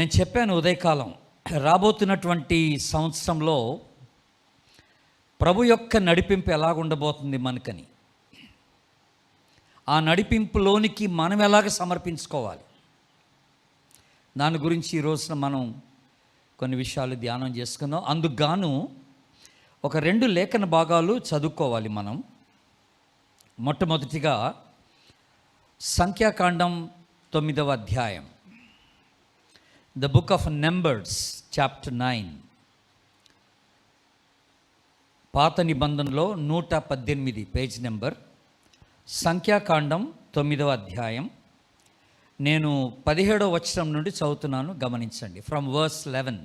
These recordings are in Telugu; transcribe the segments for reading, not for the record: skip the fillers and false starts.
నేను చెప్పాను ఉదయకాలం, రాబోతున్నటువంటి సంవత్సరంలో ప్రభు యొక్క నడిపింపు ఎలాగుండబోతుంది మనకని, ఆ నడిపింపులోనికి మనం ఎలాగ సమర్పించుకోవాలి, దాని గురించి ఈ రోజున మనం కొన్ని విషయాలు ధ్యానం చేసుకుందాం. అందుకు గాను ఒక 2 లేఖన భాగాలు చదువుకోవాలి మనం. మొట్టమొదటిగా సంఖ్యాకాండం 9వ అధ్యాయం, the book of numbers chapter 9. పాత నిబంధనలో 118 పేజ్ నెంబర్. సంఖ్యాకాండం 9వ అధ్యాయం. నేను 17వ వచనం నుండి చదువుతున్నాను, గమనించండి. ఫ్రమ్ వర్స్ 17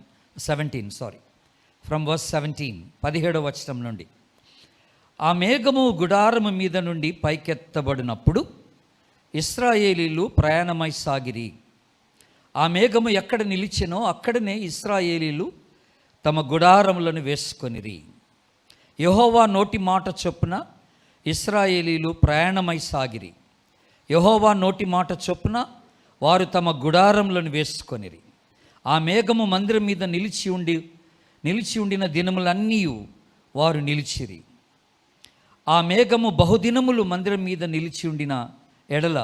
17వ వచనం నుండి. ఆ మేఘము గుడారము మీద నుండి పైకెత్తబడినప్పుడు ఇశ్రాయేలీలు ప్రయాణమై సాగిరి. ఆ మేఘము ఎక్కడ నిలిచెనో అక్కడనే ఇశ్రాయేలీలు తమ గుడారములను వేసుకొనిరి. యెహోవా నోటి మాట చొప్పున ఇశ్రాయేలీలు ప్రయాణమై సాగిరి. యెహోవా నోటి మాట చొప్పున వారు తమ గుడారములను వేసుకొనిరి. ఆ మేఘము మందిరం మీద నిలిచి ఉండిన దినములన్నీ వారు నిలిచిరి. ఆ మేఘము బహుదినములు మందిరం మీద నిలిచి ఉండిన ఎడల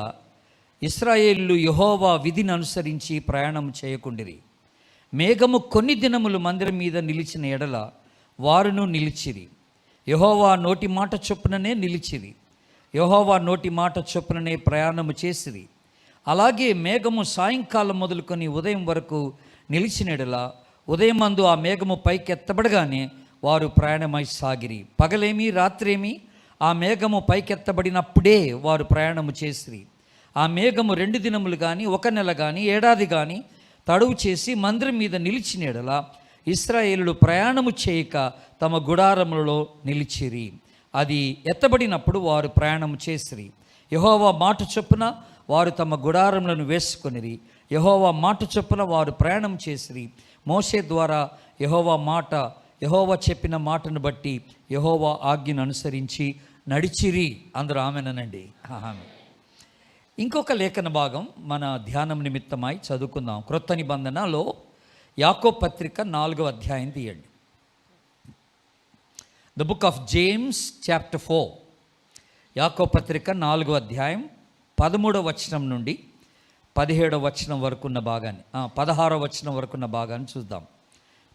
ఇశ్రాయేలు యెహోవా విధిని అనుసరించి ప్రయాణం చేయకుండిరి. మేఘము కొన్ని దినములు మందిరం మీద నిలిచిన ఎడల వారును నిలిచిరి. యెహోవా నోటి మాట చొప్పుననే నిలిచిరి. యెహోవా నోటి మాట చొప్పుననే ప్రయాణము చేసిరి. అలాగే మేఘము సాయంకాలం మొదలుకొని ఉదయం వరకు నిలిచిన ఎడల ఉదయమందు ఆ మేఘము పైకెత్తబడగానే వారు ప్రయాణమై సాగిరి. పగలేమి రాత్రేమి ఆ మేఘము పైకెత్తబడినప్పుడే వారు ప్రయాణము చేసిరి. ఆ మేఘము 2 దినములు కానీ 1 నెల కానీ ఏడాది కానీ తడువు చేసి మందిరం మీద నిలిచిన ఎడల ఇశ్రాయేలులు ప్రయాణము చేయక తమ గుడారములలో నిలిచిరి. అది ఎత్తబడినప్పుడు వారు ప్రయాణము చేసిరి. యెహోవా మాట చొప్పున వారు తమ గుడారములను వేసుకొనిరి. యెహోవా మాట చొప్పున వారు ప్రయాణం చేసిరి. మోషే ద్వారా యెహోవా చెప్పిన మాటను బట్టి యెహోవా ఆజ్ఞను అనుసరించి నడిచిరి. అందరూ ఆమెనండి. ఆమె. ఇంకొక లేఖన భాగం మన ధ్యానం నిమిత్తమై చదువుకుందాం. క్రొత్త నిబంధనలో యాకోబు పత్రిక 4వ అధ్యాయం తీయండి. The book of James chapter 4. యాకోబు పత్రిక 4వ అధ్యాయం 13వ వచనం నుండి 17వ వచనం వరకు ఉన్న భాగాన్ని, 16వ వచనం వరకు ఉన్న భాగాన్ని చూద్దాం.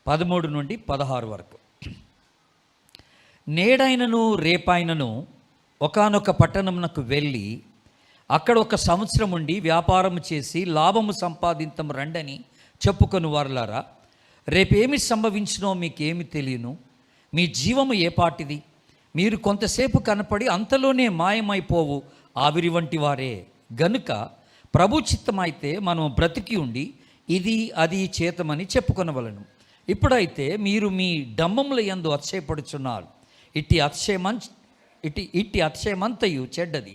13 నుండి 16 వరకు. నేడైనను రేపైనను ఒకానొక పట్టణమునకు వెళ్ళి అక్కడ 1 సంవత్సరం ఉండి వ్యాపారము చేసి లాభము సంపాదించం రండని చెప్పుకొని వారులారా, రేపేమి సంభవించినో మీకేమి తెలియను. మీ జీవము ఏ పాటిది? మీరు కొంతసేపు కనపడి అంతలోనే మాయమైపోవు ఆవిరి వంటి వారే. గనుక ప్రభు చిత్తమైతే మనం బ్రతికి ఉండి ఇది అది చేతమని చెప్పుకొనవలను. ఇప్పుడైతే మీరు మీ డంబముల యందు అతిశయపడుచున్నారు. ఇట్టి అతిశయమంతయు చెడ్డది.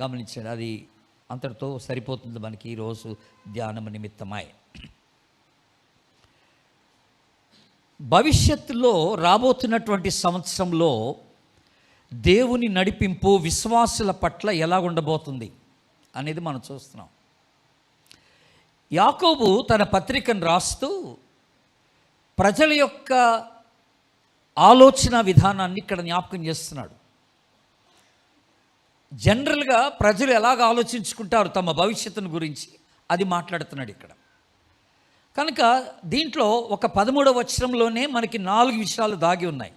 గమనించండి, అది అంతటితో సరిపోతుంది మనకి ఈరోజు ధ్యానం నిమిత్తమై. భవిష్యత్తులో రాబోతున్నటువంటి సంవత్సరంలో దేవుని నడిపింపు విశ్వాసుల పట్ల ఎలా ఉండబోతుంది అనేది మనం చూస్తున్నాం. యాకోబు తన పత్రికను రాస్తూ ప్రజల యొక్క ఆలోచన విధానాన్ని ఇక్కడ జ్ఞాపకం చేస్తున్నాడు. జనరల్గా ప్రజలు ఎలాగ ఆలోచించుకుంటారు తమ భవిష్యత్తును గురించి, అది మాట్లాడుతున్నాడు ఇక్కడ. కనుక దీంట్లో ఒక 13వ వచనంలోనే మనకి 4 విషయాలు దాగి ఉన్నాయి.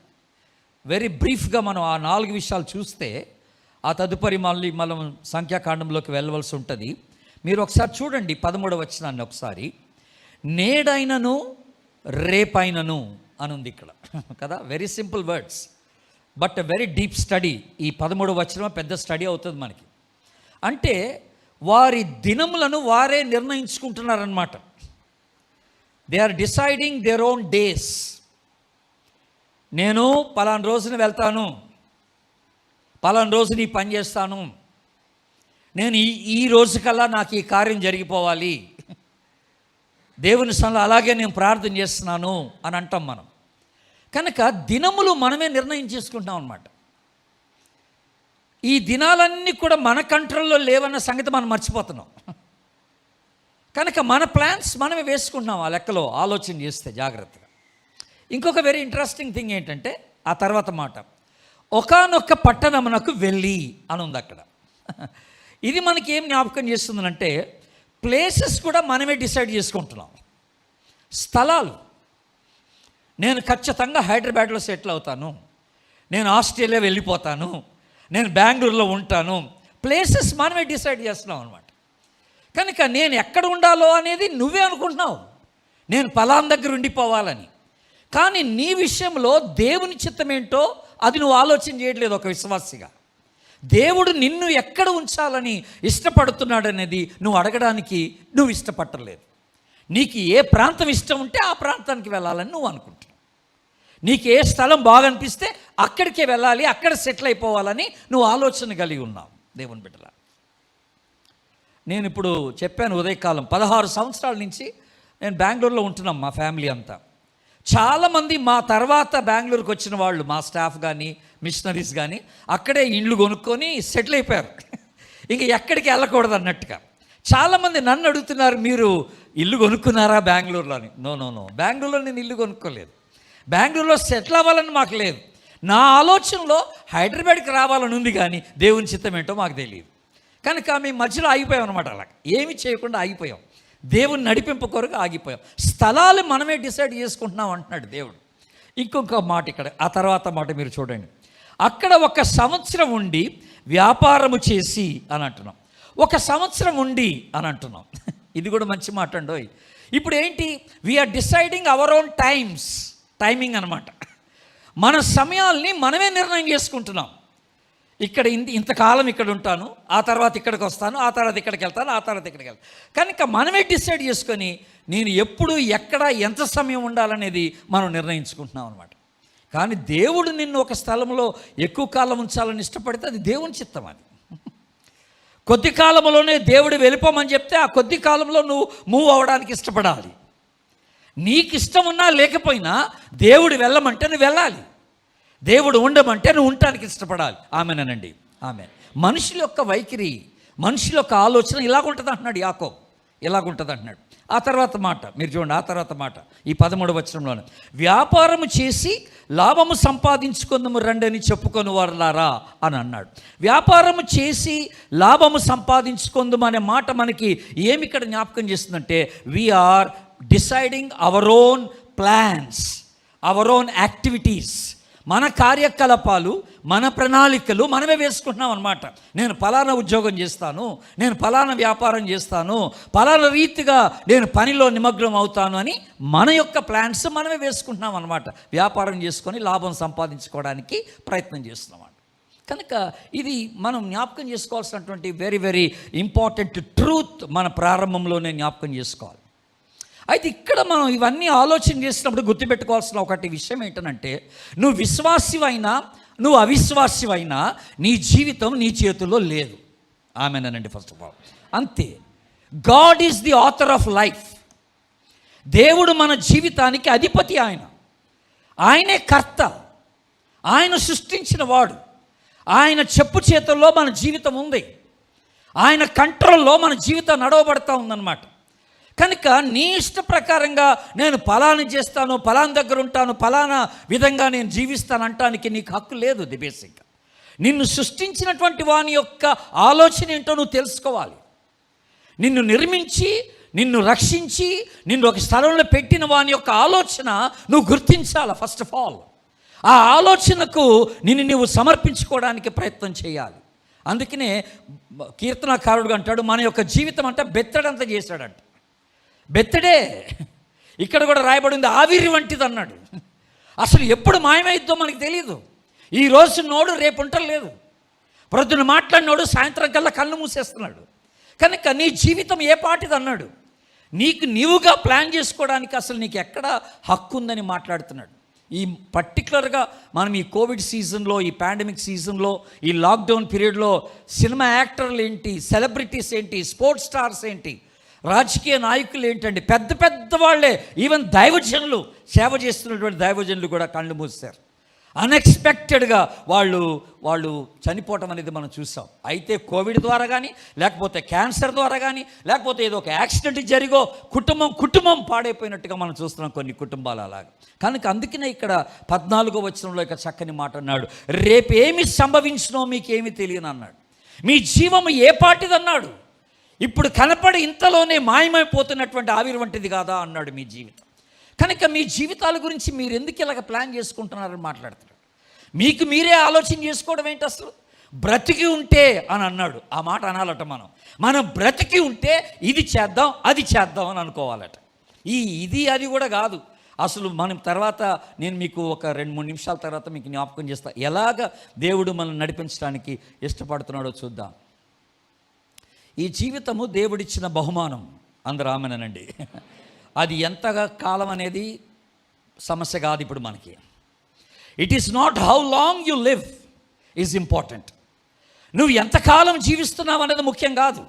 వెరీ బ్రీఫ్గా మనం ఆ 4 విషయాలు చూస్తే ఆ తదుపరి మళ్ళీ మనం సంఖ్యాకాండంలోకి వెళ్ళవలసి ఉంటుంది. మీరు ఒకసారి చూడండి 13వ వచనాన్ని ఒకసారి. నేడైనను రేపైనను అని ఉంది ఇక్కడ కదా. Very simple words but very deep study. ఈ 13వ వచనం పెద్ద స్టడీ అవుతుంది మనకి. అంటే వారి దినములను వారే నిర్ణయించుకుంటున్నారన్నమాట. They are deciding their own days. నేను పలానా రోజున వెళ్తాను, పలానా రోజున ఈ పని చేస్తాను, నేను ఈ రోజు కల్లా నాకు ఈ కార్యం జరిగిపోవాలి, దేవుని సన్నిధిలో అలాగే నేను ప్రార్థన చేస్తున్నాను అని అంటాం మనం. కనుక దినములు మనమే నిర్ణయం చేసుకుంటాం అన్నమాట. ఈ దినాలన్నీ కూడా మన కంట్రోల్లో లేవన్న సంగతి మనం మర్చిపోతున్నాం. కనుక మన ప్లాన్స్ మనమే వేసుకుంటున్నాం ఆ లెక్కలో ఆలోచన చేస్తే జాగ్రత్తగా. ఇంకొక వెరీ ఇంట్రెస్టింగ్ థింగ్ ఏంటంటే ఆ తర్వాత మాట, ఒకానొక పట్టణమునకు వెళ్ళి అని ఉంది అక్కడ. ఇది మనకి ఏం జ్ఞాపకం చేస్తుందంటే ప్లేసెస్ కూడా మనమే డిసైడ్ చేసుకుంటున్నాం. స్థలాలు, నేను ఖచ్చితంగా హైదరాబాద్లో సెటిల్ అవుతాను, నేను ఆస్ట్రేలియా వెళ్ళిపోతాను, నేను బెంగళూరులో ఉంటాను, ప్లేసెస్ మనమే డిసైడ్ చేస్తున్నాం అనమాట. కనుక నేను ఎక్కడ ఉండాలో అనేది నువ్వే అనుకుంటున్నావు, నేను పలానా దగ్గర ఉండిపోవాలని. కానీ నీ విషయంలో దేవుని చిత్తం ఏంటో అది నువ్వు ఆలోచన చేయట్లేదు. ఒక విశ్వాసిగా దేవుడు నిన్ను ఎక్కడ ఉంచాలని ఇష్టపడుతున్నాడు అనేది నువ్వు అడగడానికి నువ్వు ఇష్టపడలేదు. నీకు ఏ ప్రాంతం ఇష్టం ఉంటే ఆ ప్రాంతానికి వెళ్ళాలని నువ్వు అనుకుంటున్నావు. నీకు ఏ స్థలం బాగా అనిపిస్తే అక్కడికే వెళ్ళాలి, అక్కడ సెటిల్ అయిపోవాలని నువ్వు ఆలోచన కలిగి ఉన్నావు. దేవుని బిడ్డలా, నేను ఇప్పుడు చెప్పాను ఉదయకాలం 16 సంవత్సరాల నుంచి నేను బెంగళూరులో ఉంటున్నాం మా ఫ్యామిలీ అంతా. చాలామంది మా తర్వాత బెంగళూరుకి వచ్చిన వాళ్ళు, మా స్టాఫ్ కానీ మిషనరీస్ కానీ అక్కడే ఇండ్లు కొనుక్కొని సెటిల్ అయిపోయారు. ఇంక ఎక్కడికి వెళ్ళకూడదు అన్నట్టుగా. చాలామంది నన్ను అడుగుతున్నారు, మీరు ఇల్లు కొనుక్కున్నారా బెంగళూరులోని? నో, బెంగళూరులో నేను ఇల్లు కొనుక్కోలేదు. బెంగళూరులో సెటిల్ అవ్వాలని మాకు లేదు. నా ఆలోచనలో హైదరాబాద్కి రావాలని ఉంది, కానీ దేవుని చిత్తం ఏంటో మాకు తెలియదు. కనుక మేము మధ్యలో ఆగిపోయాం అనమాట. అలా ఏమి చేయకుండా ఆగిపోయాం, దేవుని నడిపింపు కొరకు ఆగిపోయాం. స్థలాలు మనమే డిసైడ్ చేసుకుంటున్నాం అంటున్నాడు దేవుడు. ఇంకొక మాట ఇక్కడ, ఆ తర్వాత మాట మీరు చూడండి, అక్కడ 1 సంవత్సరం ఉండి వ్యాపారము చేసి అని అంటున్నాం. 1 సంవత్సరం ఉండి అని అంటున్నాం. ఇది కూడా మంచి మాట అండి. ఇప్పుడు ఏంటి, we are deciding our own timing అనమాట. మన సమయాల్ని మనమే నిర్ణయం చేసుకుంటున్నాం. ఇక్కడ ఇంతకాలం ఇక్కడ ఉంటాను, ఆ తర్వాత ఇక్కడికి వస్తాను, ఆ తర్వాత ఇక్కడికి వెళ్తాను, ఆ తర్వాత ఇక్కడికి వెళ్తాను. కనుక మనమే డిసైడ్ చేసుకొని నేను ఎప్పుడు ఎక్కడ ఎంత సమయం ఉండాలనేది మనం నిర్ణయించుకుంటున్నాం అనమాట. కానీ దేవుడు నిన్ను ఒక స్థలంలో ఎక్కువ కాలం ఉంచాలని ఇష్టపడితే అది దేవుని చిత్తం. అది కొద్ది కాలంలోనే దేవుడు వెళ్ళిపోమని చెప్తే ఆ కొద్ది కాలంలో నువ్వు మూవ్ అవ్వడానికి ఇష్టపడాలి. నీకు ఇష్టం ఉన్నా లేకపోయినా దేవుడు వెళ్ళమంటే నువ్వు వెళ్ళాలి, దేవుడు ఉండమంటే నువ్వు ఉండటానికి ఇష్టపడాలి. ఆమెనండి, ఆమె. మనుషుల యొక్క వైఖరి, మనుషుల యొక్క ఆలోచన ఇలాగుంటుంది అంటున్నాడు యాకోబు, ఇలాగుంటుంది అంటున్నాడు. ఆ తర్వాత మాట మీరు చూడండి, ఆ తర్వాత మాట ఈ 13వ వచనంలోనే, వ్యాపారము చేసి లాభము సంపాదించుకుందాము రండి అని చెప్పుకొని వారులారా అని అన్నాడు. వ్యాపారము చేసి లాభము సంపాదించుకుందాము అనే మాట మనకి ఏమి ఇక్కడ జ్ఞాపకం చేస్తుందంటే, we are deciding our own plans, our own activities. మన కార్యకలాపాలు, మన ప్రణాళికలు మనమే వేసుకుంటున్నాం అనమాట. నేను ఫలానా ఉద్యోగం చేస్తాను, నేను ఫలానా వ్యాపారం చేస్తాను, ఫలానా రీతిగా నేను పనిలో నిమగ్నం అవుతాను అని మన యొక్క ప్లాన్స్ మనమే వేసుకుంటున్నాం అనమాట. వ్యాపారం చేసుకొని లాభం సంపాదించుకోవడానికి ప్రయత్నం చేస్తున్నాం. కనుక ఇది మనం జ్ఞాపకం చేసుకోవాల్సినటువంటి వెరీ వెరీ ఇంపార్టెంట్ ట్రూత్. మన ప్రారంభంలోనే జ్ఞాపకం చేసుకోవాలి. అయితే ఇక్కడ మనం ఇవన్నీ ఆలోచన చేసినప్పుడు గుర్తుపెట్టుకోవాల్సిన ఒకటి విషయం ఏంటంటే, నువ్వు విశ్వాసివైనా నువ్వు అవిశ్వాసివైనా నీ జీవితం నీ చేతుల్లో లేదు. ఆమెనండి. ఫస్ట్ ఆఫ్ ఆల్ అంతే. God is the author of life. దేవుడు మన జీవితానికి అధిపతి. ఆయనే కర్త, ఆయన సృష్టించిన వాడు. ఆయన చెప్పు చేతుల్లో మన జీవితం ఉంది, ఆయన కంట్రోల్లో మన జీవితం నడవబడతా ఉందన్నమాట. కనుక నీ ఇష్ట ప్రకారంగా నేను ఫలానా చేస్తాను, ఫలానా దగ్గర ఉంటాను, ఫలానా విధంగా నేను జీవిస్తాను అంటానికి నీకు హక్కు లేదు. ది బేసిక్గా నిన్ను సృష్టించినటువంటి వాని యొక్క ఆలోచన ఏంటో నువ్వు తెలుసుకోవాలి. నిన్ను నిర్మించి, నిన్ను రక్షించి, నిన్ను ఒక స్థలంలో పెట్టిన వాని యొక్క ఆలోచన నువ్వు గుర్తించాలి. ఫస్ట్ ఆఫ్ ఆల్ ఆ ఆలోచనకు నిన్ను నువ్వు సమర్పించుకోవడానికి ప్రయత్నం చేయాలి. అందుకనే కీర్తనకారుడు అంటాడు, మన యొక్క జీవితం అంటే బెత్తడంతా చేశాడంట. బెత్తడే. ఇక్కడ కూడా రాయబడింది ఆవిరి వంటిది అన్నాడు. అసలు ఎప్పుడు మాయమైద్దో మనకు తెలియదు. ఈరోజు నోడు రేపు ఉండలేదు, ప్రొద్దున మాట్లాడినోడు సాయంత్రం కల్లా కళ్ళు మూసేస్తున్నాడు. కనుక నీ జీవితం ఏ పాటిది అన్నాడు. నీకు నీవుగా ప్లాన్ చేసుకోవడానికి అసలు నీకు ఎక్కడ హక్కు ఉందని మాట్లాడుతున్నాడు. ఈ పర్టికులర్గా మనం ఈ కోవిడ్ సీజన్లో, ఈ పాండమిక్ సీజన్లో, ఈ లాక్డౌన్ పీరియడ్లో సినిమా యాక్టర్లు ఏంటి, సెలబ్రిటీస్ ఏంటి, స్పోర్ట్స్ స్టార్స్ ఏంటి, రాజకీయ నాయకులు ఏంటండి, పెద్ద పెద్ద వాళ్ళే, ఈవెన్ దైవజనులు, సేవ చేస్తున్నటువంటి దైవజనులు కూడా కళ్ళు మూసారు. అన్ఎక్స్పెక్టెడ్గా వాళ్ళు చనిపోవటం అనేది మనం చూసాం. అయితే కోవిడ్ ద్వారా కానీ, లేకపోతే క్యాన్సర్ ద్వారా కానీ, లేకపోతే ఏదో ఒక యాక్సిడెంట్ జరిగో కుటుంబం పాడైపోయినట్టుగా మనం చూస్తున్నాం కొన్ని కుటుంబాలు అలాగా. కనుక అందుకనే ఇక్కడ 14వ వచనంలో ఇక చక్కని మాట అన్నాడు, రేపేమి సంభవించినో మీకేమీ తెలియను అన్నాడు. మీ జీవము ఏ పాటిదన్నాడు. ఇప్పుడు కనపడి ఇంతలోనే మాయమైపోతున్నటువంటి ఆవిరి వంటిది కాదా అన్నాడు మీ జీవితం. కనుక మీ జీవితాల గురించి మీరు ఎందుకు ఇలాగ ప్లాన్ చేసుకుంటున్నారని మాట్లాడుతున్నాడు. మీకు మీరే ఆలోచన చేసుకోవడం ఏంటి అసలు. బ్రతికి ఉంటే అని అన్నాడు. ఆ మాట అనాలట. మనం బ్రతికి ఉంటే ఇది చేద్దాం అది చేద్దాం అని అనుకోవాలట. ఇది అది కూడా కాదు అసలు. మనం తర్వాత నేను మీకు ఒక 2-3 నిమిషాల తర్వాత మీకు జ్ఞాపకం చేస్తా ఎలాగ దేవుడు మనల్ని నడిపించడానికి ఇష్టపడుతున్నాడో చూద్దాం. ఈ జీవితము దేవుడిచ్చిన బహుమానం. అందరూ ఆమెనండి. అది ఎంతగా కాలం అనేది సమస్య కాదు ఇప్పుడు మనకి. It is not how long you live is important. నువ్వు ఎంతకాలం జీవిస్తున్నావు అనేది ముఖ్యం కాదు.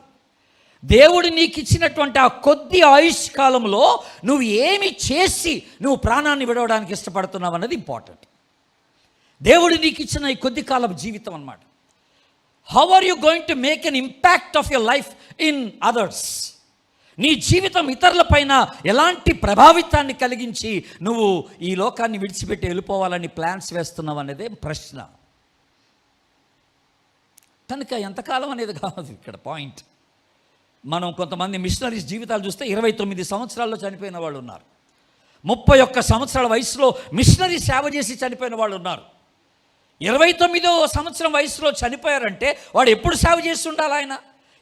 దేవుడు నీకు ఇచ్చినటువంటి ఆ కొద్ది ఆయుష్ కాలంలో నువ్వు ఏమి చేసి నువ్వు ప్రాణాన్ని విడవడానికి ఇష్టపడుతున్నావు అన్నది ఇంపార్టెంట్. దేవుడు నీకు ఇచ్చిన ఈ కొద్ది కాలం జీవితం అన్నమాట. How are you going to make an impact of your life in others. నీ జీవితం ఇతరుల పైన ఎలాంటి ప్రభావితాన్ని కలిగించి నువ్వు ఈ లోకాన్ని విడిచిపెట్టి వెళ్ళిపోవాలని ప్లాన్స్ వేస్తున్నావు అనేదే ప్రశ్న. కనుక ఎంతకాలం అనేది కాదు ఇక్కడ పాయింట్. మనం కొంతమంది మిషనరీస్ జీవితాలు చూస్తే 29 సంవత్సరాల్లో చనిపోయిన వాళ్ళు ఉన్నారు. 31 సంవత్సరాల వయసులో మిషనరీ సేవ చేసి చనిపోయిన వాళ్ళు ఉన్నారు. 29వ సంవత్సరం వయసులో చనిపోయారంటే వాడు ఎప్పుడు సేవ చేసి ఉండాలి, ఆయన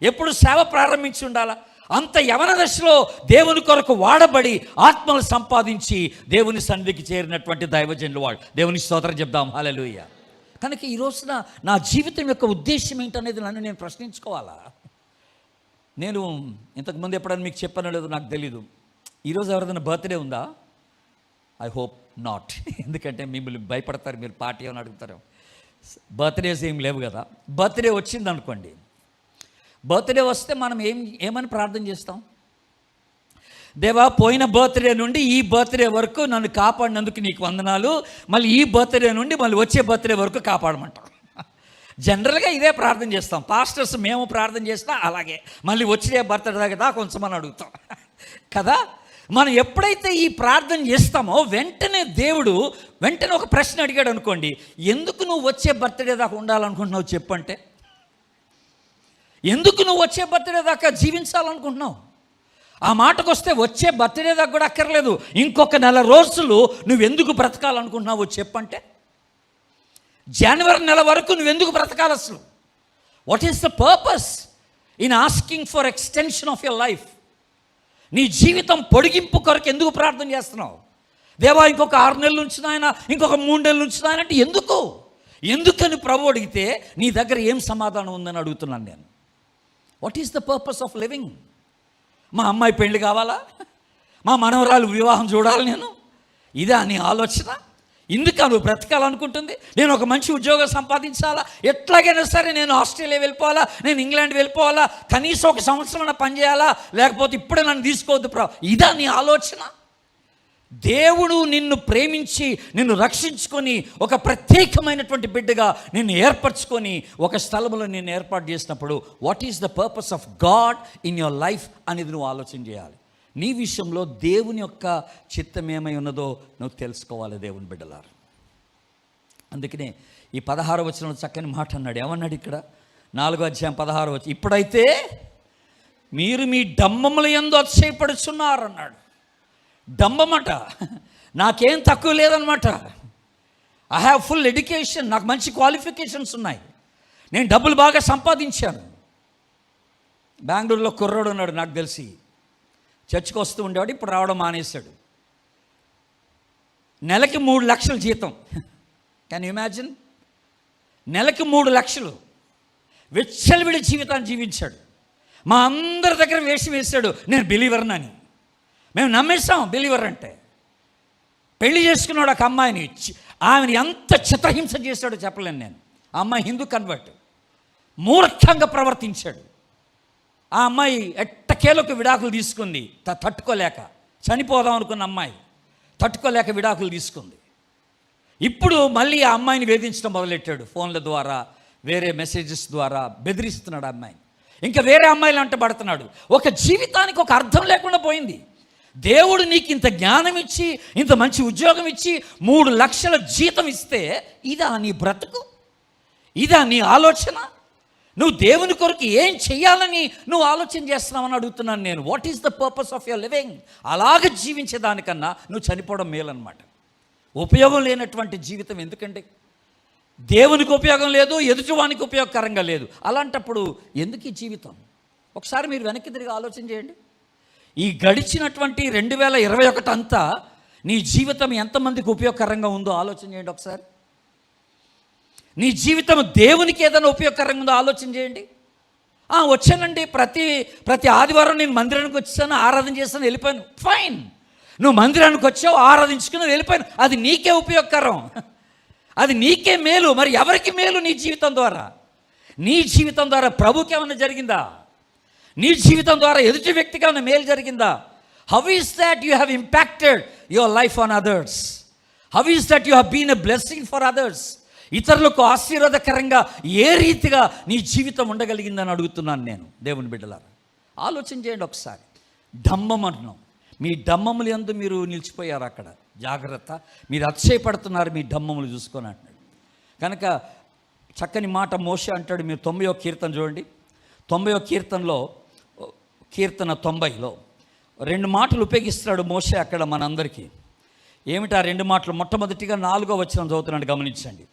ఎప్పుడు సేవ ప్రారంభించి ఉండాలా. అంత యవన దశలో దేవుని కొరకు వాడబడి ఆత్మలు సంపాదించి దేవుని సన్నిధికి చేరినటువంటి దైవజనులు వాళ్ళు. దేవుని స్తోత్రం చెప్దాం. హల్లెలూయా. కనుక ఈ రోజున నా జీవితం యొక్క ఉద్దేశం ఏంటనేది నన్ను నేను ప్రశ్నించుకోవాలా. నేను ఇంతకుముందు ఎప్పుడైనా మీకు చెప్పానో లేదో నాకు తెలీదు. ఈరోజు ఎవరిదైనా బర్త్డే ఉందా? I hope not. ఎందుకంటే మిమ్మల్ని భయపడతారు, మీరు పార్టీ అని అడుగుతారు. బర్త్డేస్ ఏం లేవు కదా. బర్త్డే వచ్చింది అనుకోండి, బర్త్డే వస్తే మనం ఏమని ప్రార్థన చేస్తాం? దేవా, పోయిన బర్త్డే నుండి ఈ బర్త్డే వరకు నన్ను కాపాడినందుకు నీకు వందనాలు, మళ్ళీ ఈ బర్త్డే నుండి మళ్ళీ వచ్చే బర్త్డే వరకు కాపాడమంటాం. జనరల్గా ఇదే ప్రార్థన చేస్తాం. పాస్టర్స్ మేము ప్రార్థన చేసినా అలాగే మళ్ళీ వచ్చే బర్త్డే దాకా కొంచెం అని అడుగుతాం కదా. మనం ఎప్పుడైతే ఈ ప్రార్థన చేస్తామో వెంటనే దేవుడు ఒక ప్రశ్న అడిగాడు అనుకోండి, ఎందుకు నువ్వు వచ్చే బర్త్డే దాకా ఉండాలనుకుంటున్నావు చెప్పంటే, ఎందుకు నువ్వు వచ్చే బర్త్డే దాకా జీవించాలనుకుంటున్నావు? ఆ మాటకు వస్తే వచ్చే బర్త్డే దాకా కూడా అక్కర్లేదు, ఇంకొక 4 రోజులు నువ్వెందుకు బ్రతకాలనుకుంటున్నావు చెప్పంటే, జనవరి నెల వరకు నువ్వెందుకు బ్రతకాలి అసలు? What is the purpose in asking for extension of your life? నీ జీవితం పొడిగింపు కొరకు ఎందుకు ప్రార్థన చేస్తున్నావు? దేవా, ఇంకొక 6 నెలల నుంచి నాయన, ఇంకొక 3 నెలల నుంచి నాయన అంటే ఎందుకని ప్రభు అడిగితే నీ దగ్గర ఏం సమాధానం ఉందని అడుగుతున్నాను నేను. What is the purpose of living? మా అమ్మాయి పెళ్లి కావాలా, మా మనవరాలు వివాహం చూడాలి నేను, ఇదా నీ ఆలోచన? ఇందుక నువ్వు బ్రతకాలనుకుంటుంది? నేను ఒక మంచి ఉద్యోగం సంపాదించాలా, ఎట్లాగైనా సరే నేను ఆస్ట్రేలియా వెళ్ళిపోవాలా, నేను ఇంగ్లాండ్ వెళ్ళిపోవాలా, కనీసం 1 సంవత్సరం పని చేయాలా, లేకపోతే ఇప్పుడే నన్ను తీసుకోవద్దు ఇదా నీ ఆలోచన? దేవుడు నిన్ను ప్రేమించి నిన్ను రక్షించుకొని ఒక ప్రత్యేకమైనటువంటి బిడ్డగా నిన్ను ఏర్పరచుకొని ఒక స్థలంలో నిన్ను ఏర్పాటు చేసినప్పుడు what is the purpose of God in your life అనేది నువ్వు ఆలోచన చేయాలి. నీ విషయంలో దేవుని యొక్క చిత్తం ఏమై ఉన్నదో నువ్వు తెలుసుకోవాలి దేవుని బిడ్డలారు. అందుకనే ఈ 16వ వచనంలో చక్కని మాట అన్నాడు. ఏమన్నాడు ఇక్కడ? 4వ అధ్యాయం 16వ వచనం, ఇప్పుడైతే మీరు మీ డంబముల యందు అతిశయపడుచున్నారు అన్నాడు. డంబమట, నాకేం తక్కువ లేదనమాట. ఐ హ్యావ్ ఫుల్ ఎడ్యుకేషన్, నాకు మంచి క్వాలిఫికేషన్స్ ఉన్నాయి, నేను డబ్బులు బాగా సంపాదించాను. బెంగళూరులో కుర్రాడు ఉన్నాడు నాకు తెలిసి, చర్చికి వస్తూ ఉండేవాడు, ఇప్పుడు రావడం మానేశాడు. నెలకి 3 లక్షల జీతం. Can you imagine? నెలకి 3 లక్షలు విచ్చలవిడి జీవితాన్ని జీవించాడు. మా అందరి దగ్గర వేషం వేశాడు నేను బిలీవర్ని అని. మేము నమ్మేస్తాం బిలీవర్ అంటే. పెళ్లి చేసుకున్నాడు ఒక అమ్మాయిని, ఆమెను ఎంత చిత్రహింస చేశాడో చెప్పలేను నేను. ఆ అమ్మాయి హిందూ కన్వర్ట్, మూర్ఖంగా ప్రవర్తించాడు. ఆ అమ్మాయి ఎట్టకేలకు విడాకులు తీసుకుంది, తట్టుకోలేక. చనిపోదాం అనుకున్న అమ్మాయి తట్టుకోలేక విడాకులు తీసుకుంది. ఇప్పుడు మళ్ళీ ఆ అమ్మాయిని వేధించడం మొదలెట్టాడు. ఫోన్ల ద్వారా, వేరే మెసేజెస్ ద్వారా బెదిరిస్తున్నాడు అమ్మాయిని. ఇంకా వేరే అమ్మాయిలు అంటబడుతున్నాడు. ఒక జీవితానికి ఒక అర్థం లేకుండా పోయింది. దేవుడు నీకు ఇంత జ్ఞానం ఇచ్చి, ఇంత మంచి ఉద్యోగం ఇచ్చి, 3 లక్షల జీతం ఇస్తే ఇదా నీ బ్రతుకు? ఇదా నీ ఆలోచన? నువ్వు దేవుని కొరకు ఏం చెయ్యాలని నువ్వు ఆలోచన చేస్తున్నావని అడుగుతున్నాను నేను. What is the purpose of your living? అలాగ జీవించేదానికన్నా నువ్వు చనిపోవడం మేలన్నమాట. ఉపయోగం లేనటువంటి జీవితం ఎందుకండి? దేవునికి ఉపయోగం లేదు, ఎదుటివానికి ఉపయోగకరంగా లేదు. అలాంటప్పుడు ఎందుకు ఈ జీవితం? ఒకసారి మీరు వెనక్కి తిరిగి ఆలోచన చేయండి. ఈ గడిచినటువంటి 2021 అంతా నీ జీవితం ఎంతమందికి ఉపయోగకరంగా ఉందో ఆలోచన చేయండి ఒకసారి. నీ జీవితం దేవునికి ఏదైనా ఉపయోగకరంగా ఉందో ఆలోచన చేయండి. వచ్చానండి, ప్రతి ఆదివారం నేను మందిరానికి వచ్చాను, ఆరాధన చేస్తాను, వెళ్ళిపోయాను. ఫైన్, నువ్వు మందిరానికి వచ్చావు, ఆరాధించుకుని వెళ్ళిపోయాను. అది నీకే ఉపయోగకరం, అది నీకే మేలు. మరి ఎవరికి మేలు నీ జీవితం ద్వారా? నీ జీవితం ద్వారా ప్రభుకి ఏమైనా జరిగిందా? నీ జీవితం ద్వారా ఎదుటి వ్యక్తికి ఏమైనా మేలు జరిగిందా? How is that you have impacted your life on others? How is that you have been a blessing for others? ఇతరులకు ఆశీర్వాదకరంగా ఏ రీతిగా నీ జీవితం ఉండగలిగిందని అడుగుతున్నాను నేను. దేవుని బిడ్డలారా, ఆలోచన చేయండి ఒకసారి. డంబం అంటున్నాం. మీ డంబములు యందు మీరు నిలిచిపోయారు. అక్కడ జాగ్రత్త, మీరు అతిశయపడుతున్నారు మీ డంబములు చూసుకొని అంటున్నాడు. కనుక చక్కని మాట మోషే అంటాడు. మీరు 90వ కీర్తన చూడండి. 90వ కీర్తనలో, కీర్తన 90లో 2 మాటలు ఉపయోగిస్తున్నాడు మోషే అక్కడ మనందరికీ. ఏమిటి ఆ 2 మాటలు? మొట్టమొదటిగా 4వ వచనం చదువుతున్నాడు, గమనించండి.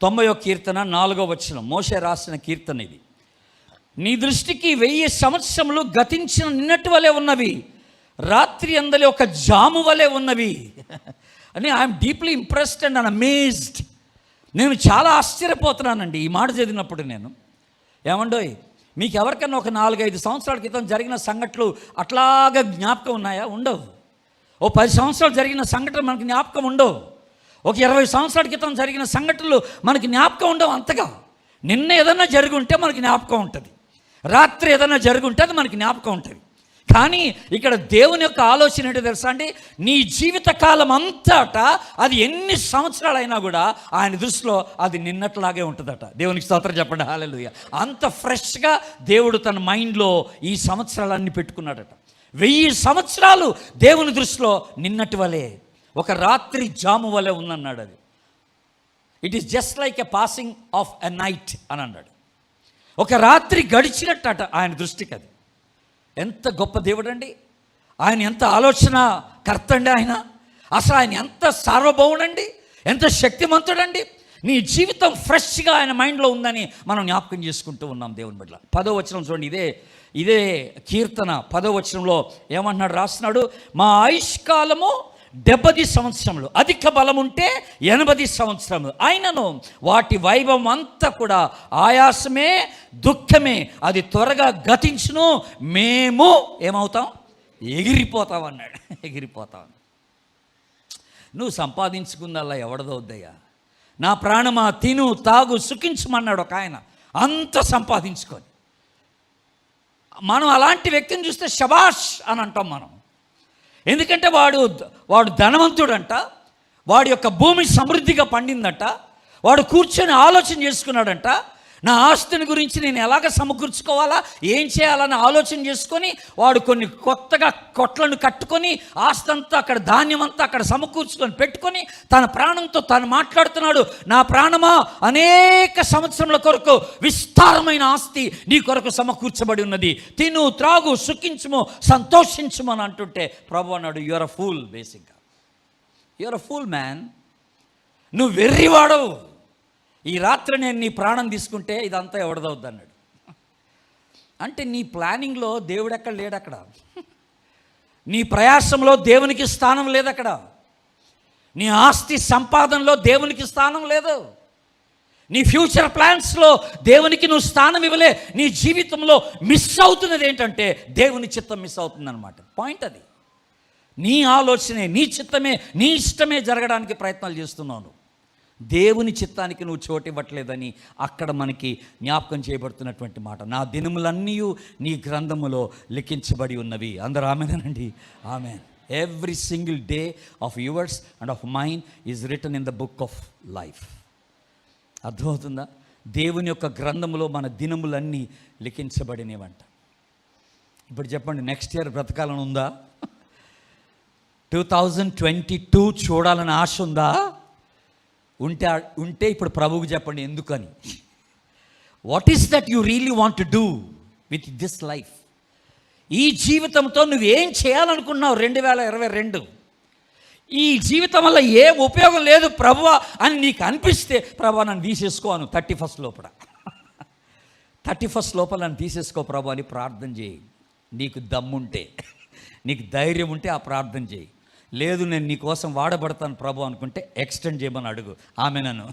90వ కీర్తన 4వ వచనం, మోషే రాసిన కీర్తన ఇది. నీ దృష్టికి 1000 సంవత్సరములు గతించిన నిన్నటి వలె ఉన్నవి, రాత్రి అందలి ఒక జాము వలె ఉన్నవి అని. I'm deeply impressed and amazed. నేను చాలా ఆశ్చర్యపోతున్నానండి ఈ మాట చదివినప్పుడు. నేను ఏమండోయ్, మీకు ఎవరికన్నా ఒక 4-5 సంవత్సరాల క్రితం జరిగిన సంఘటనలు అట్లాగా జ్ఞాపకం ఉన్నాయా? ఉండవు. ఓ 10 సంవత్సరాలు జరిగిన సంఘటనలు మనకి జ్ఞాపకం ఉండవు. ఒక 20 సంవత్సరాల క్రితం జరిగిన సంఘటనలు మనకి జ్ఞాపకం ఉండవు అంతగా. నిన్న ఏదైనా జరిగి ఉంటే మనకి జ్ఞాపకం ఉంటుంది, రాత్రి ఏదైనా జరిగి ఉంటే అది మనకి జ్ఞాపకం ఉంటుంది. కానీ ఇక్కడ దేవుని యొక్క ఆలోచన ఏంటో తెలుసా అండి? నీ జీవిత కాలం అంతటా అది ఎన్ని సంవత్సరాలైనా కూడా ఆయన దృష్టిలో అది నిన్నట్లాగే ఉంటుందట. దేవునికి స్తోత్రం చెప్పండి, హల్లెలూయా. అంత ఫ్రెష్గా దేవుడు తన మైండ్లో ఈ సంవత్సరాలన్నీ పెట్టుకున్నాడట. 1000 సంవత్సరాలు దేవుని దృష్టిలో నిన్నటి వలె, ఒక రాత్రి జాము వలె ఉందన్నాడు. అది it is just like a passing of a night అని అన్నాడు. ఒక రాత్రి గడిచినట్టట ఆయన దృష్టికి. అది ఎంత గొప్ప దేవుడు అండి ఆయన! ఎంత ఆలోచన కర్త అండి ఆయన! అసలు ఆయన ఎంత సార్వభౌముడండి, ఎంత శక్తిమంతుడండి! నీ జీవితం ఫ్రెష్గా ఆయన మైండ్లో ఉందని మనం జ్ఞాపకం చేసుకుంటూ ఉన్నాం దేవుని బిడ్డల. 10వ వచనం చూడండి. ఇదే కీర్తన 10వ వచనంలో ఏమంటున్నాడు, రాస్తున్నాడు, మా ఆయుష్కాలము 70 సంవత్సరములు, అధిక బలం ఉంటే 80 సంవత్సరములు, అయినను వాటి వైభవం అంతా కూడా ఆయాసమే, దుఃఖమే, అది త్వరగా గతించును, మేము ఏమవుతాం? ఎగిరిపోతాం అన్నాడు. ఎగిరిపోతాం. నువ్వు సంపాదించుకుందల్లా ఎవడదవుద్దయ్యా? నా ప్రాణమా తిను తాగు సుఖించమన్నాడు ఒక ఆయన. అంత సంపాదించుకొని మనం అలాంటి వ్యక్తిని చూస్తే శబాష్ అని అంటాం మనం. ఎందుకంటే వాడు ధనవంతుడంట, వాడి యొక్క భూమి సమృద్ధిగా పండిందంట, వాడు కూర్చొని ఆలోచన చేసుకున్నాడంట, నా ఆస్తిని గురించి నేను ఎలాగ సమకూర్చుకోవాలా, ఏం చేయాలని ఆలోచన చేసుకొని వాడు కొన్ని కొత్తగా కొట్లను కట్టుకొని ఆస్తి అంతా అక్కడ, ధాన్యం అంతా అక్కడ సమకూర్చుకొని పెట్టుకొని తన ప్రాణంతో తాను మాట్లాడుతున్నాడు. నా ప్రాణమా, అనేక సంవత్సరముల కొరకు విస్తారమైన ఆస్తి నీ కొరకు సమకూర్చబడి ఉన్నది, తిను త్రాగు సుఖించుము సంతోషించుము అని అంటుంటే ప్రభు అన్నాడు, యు ఆర్ అ ఫూల్. బేసిక్గా you are a fool man. నువ్వు వెర్రివాడవు. ఈ రాత్రి నేను నీ ప్రాణం తీసుకుంటే ఇదంతా ఎవడదవుద్ది అన్నాడు. అంటే నీ ప్లానింగ్లో దేవుడు ఎక్కడ లేడు. అక్కడ నీ ప్రయాసంలో దేవునికి స్థానం లేదు. అక్కడ నీ ఆస్తి సంపాదనలో దేవునికి స్థానం లేదు. నీ ఫ్యూచర్ ప్లాన్స్లో దేవునికి నువ్వు స్థానం ఇవ్వలే. నీ జీవితంలో మిస్ అవుతున్నది ఏంటంటే దేవుని చిత్తం మిస్ అవుతుందన్నమాట. పాయింట్ అది. నీ ఆలోచనే, నీ చిత్తమే, నీ ఇష్టమే జరగడానికి ప్రయత్నాలు చేస్తున్నావు. దేవుని చిత్తానికి నువ్వు చోటు ఇవ్వట్లేదని అక్కడ మనకి జ్ఞాపకం చేయబడుతున్నటువంటి మాట. నా దినములన్నీ నీ గ్రంథములో లిఖించబడి ఉన్నవి. అందరూ ఆమేనండి, amen. Every single day of yours and of mind is written in the book of life. అర్థమవుతుందా? దేవుని యొక్క గ్రంథంలో మన దినములన్నీ లిఖించబడినవంట. ఇప్పుడు చెప్పండి, నెక్స్ట్ ఇయర్ బ్రతకాలని ఉందా? 2022 చూడాలని ఆశ ఉందా? ఉంటే ఇప్పుడు ప్రభువుకి చెప్పండి ఎందుకని. What is that you really want to do with this life? ఈ జీవితంతో నువ్వేం చేయాలనుకున్నావు 2022? ఈ జీవితం వల్ల ఏం ఉపయోగం లేదు ప్రభువా అని నీకు అనిపిస్తే, ప్రభువా నన్ను తీసేసుకోను 31st లోపల 31st లోపల నన్ను తీసేసుకో ప్రభు అని ప్రార్థన చేయి. నీకు దమ్ముంటే, నీకు ధైర్యం ఉంటే ఆ ప్రార్థన చేయి. లేదు నేను నీకోసం వాడబడతాను ప్రభు అనుకుంటే ఎక్స్టెండ్ చేయమని అడుగు. ఆమె నన్ను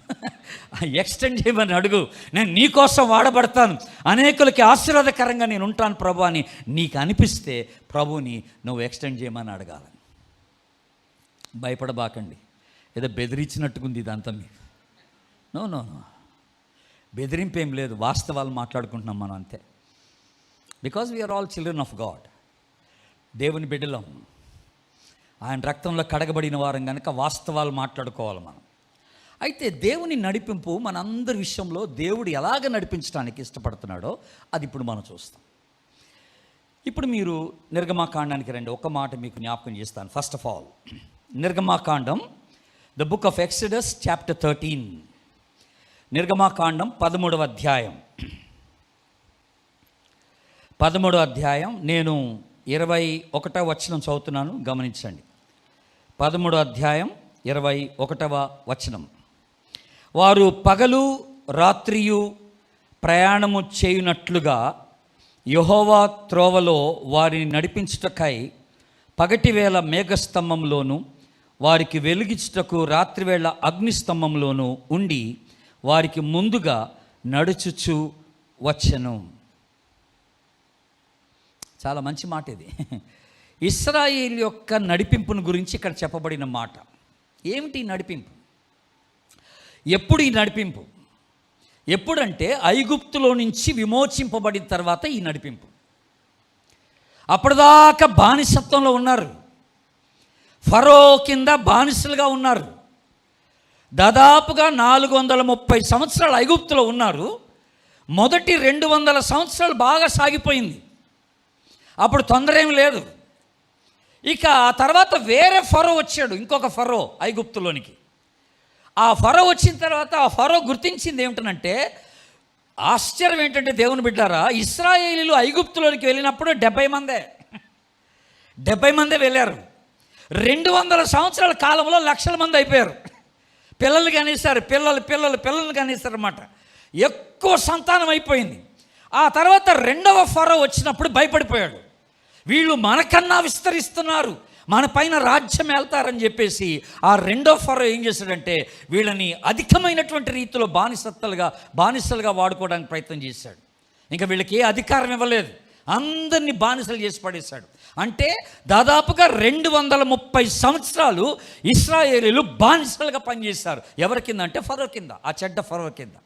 ఎక్స్టెండ్ చేయమని అడుగు. నేను నీకోసం వాడబడతాను, అనేకులకి ఆశీర్వాదకరంగా నేను ఉంటాను ప్రభు అని నీకు అనిపిస్తే ప్రభుని నువ్వు ఎక్స్టెండ్ చేయమని అడగాలి. భయపడబాకండి. ఏదో బెదిరించినట్టుకుంది ఇదంతా మీకు. నో నో నో, బెదిరింపు ఏం లేదు. వాస్తవాలు మాట్లాడుకుంటున్నాం మనం అంతే. Because we are all children of God. దేవుని బిడ్డలం, ఆయన రక్తంలో కడగబడిన వారం కనుక వాస్తవాలు మాట్లాడుకోవాలి మనం. అయితే దేవుని నడిపింపు మనందరి విషయంలో దేవుడు ఎలాగ నడిపించడానికి ఇష్టపడుతున్నాడో అది ఇప్పుడు మనం చూస్తాం. ఇప్పుడు మీరు నిర్గమాకాండానికి రండి. ఒక మాట మీకు జ్ఞాపకం చేస్తాను. ఫస్ట్ ఆఫ్ ఆల్, నిర్గమాకాండం, the book of Exodus chapter 13. నిర్గమాకాండం 13వ అధ్యాయం. 13వ అధ్యాయం నేను 21వ వచనం చదువుతున్నాను, గమనించండి. 13వ అధ్యాయం 21వ వచనం. వారు పగలు రాత్రియు ప్రయాణము చేయునట్లుగా యెహోవా త్రోవలో వారిని నడిపించుటకై పగటివేళ మేఘస్తంభంలోను వారికి వెలుగించుటకు రాత్రివేళ అగ్నిస్తంభంలోను ఉండి వారికి ముందుగా నడుచుచు వచ్చెను. చాలా మంచి మాట ఇది. ఇశ్రాయేలు యొక్క నడిపింపును గురించి ఇక్కడ చెప్పబడిన మాట. ఏమిటి ఈ నడిపింపు? ఎప్పుడు ఈ నడిపింపు? ఎప్పుడంటే ఐగుప్తులో నుంచి విమోచింపబడిన తర్వాత ఈ నడిపింపు. అప్పటిదాకా బానిసత్వంలో ఉన్నారు, ఫరో కింద బానిసలుగా ఉన్నారు. దాదాపుగా 430 సంవత్సరాలు ఐగుప్తులో ఉన్నారు. మొదటి 200 సంవత్సరాలు బాగా సాగిపోయింది, అప్పుడు తొందర ఏమి లేదు. ఇక ఆ తర్వాత వేరే ఫరో వచ్చాడు, ఇంకొక ఫరో ఐగుప్తులోనికి. ఆ ఫరో వచ్చిన తర్వాత ఆ ఫరో గుర్తించింది ఏమిటంటే, ఆశ్చర్యం ఏంటంటే దేవుని బిడ్డారా, ఇశ్రాయేలీలు ఐగుప్తులోనికి వెళ్ళినప్పుడు 70 మందే వెళ్ళారు. 200 సంవత్సరాల కాలంలో లక్షల మంది అయిపోయారు. పిల్లలు కనేశారు, పిల్లలు కనేశారు అన్నమాట. ఎక్కువ సంతానం అయిపోయింది. ఆ తర్వాత రెండవ ఫరో వచ్చినప్పుడు భయపడిపోయాడు. వీళ్ళు మనకన్నా విస్తరిస్తున్నారు, మన పైన రాజ్యం వెళ్తారని చెప్పేసి ఆ రెండో ఫరో ఏం చేశాడంటే వీళ్ళని అధికమైనటువంటి రీతిలో బానిసలుగా వాడుకోవడానికి ప్రయత్నం చేశాడు. ఇంకా వీళ్ళకి ఏ అధికారం ఇవ్వలేదు, అందరినీ బానిసలు చేసి పడేశాడు. అంటే దాదాపుగా 230 సంవత్సరాలు ఇశ్రాయేలీలు బానిసలుగా పనిచేశారు. ఎవరి కింద అంటే ఫరో కింద, ఆ చెడ్డ ఫరో కింద.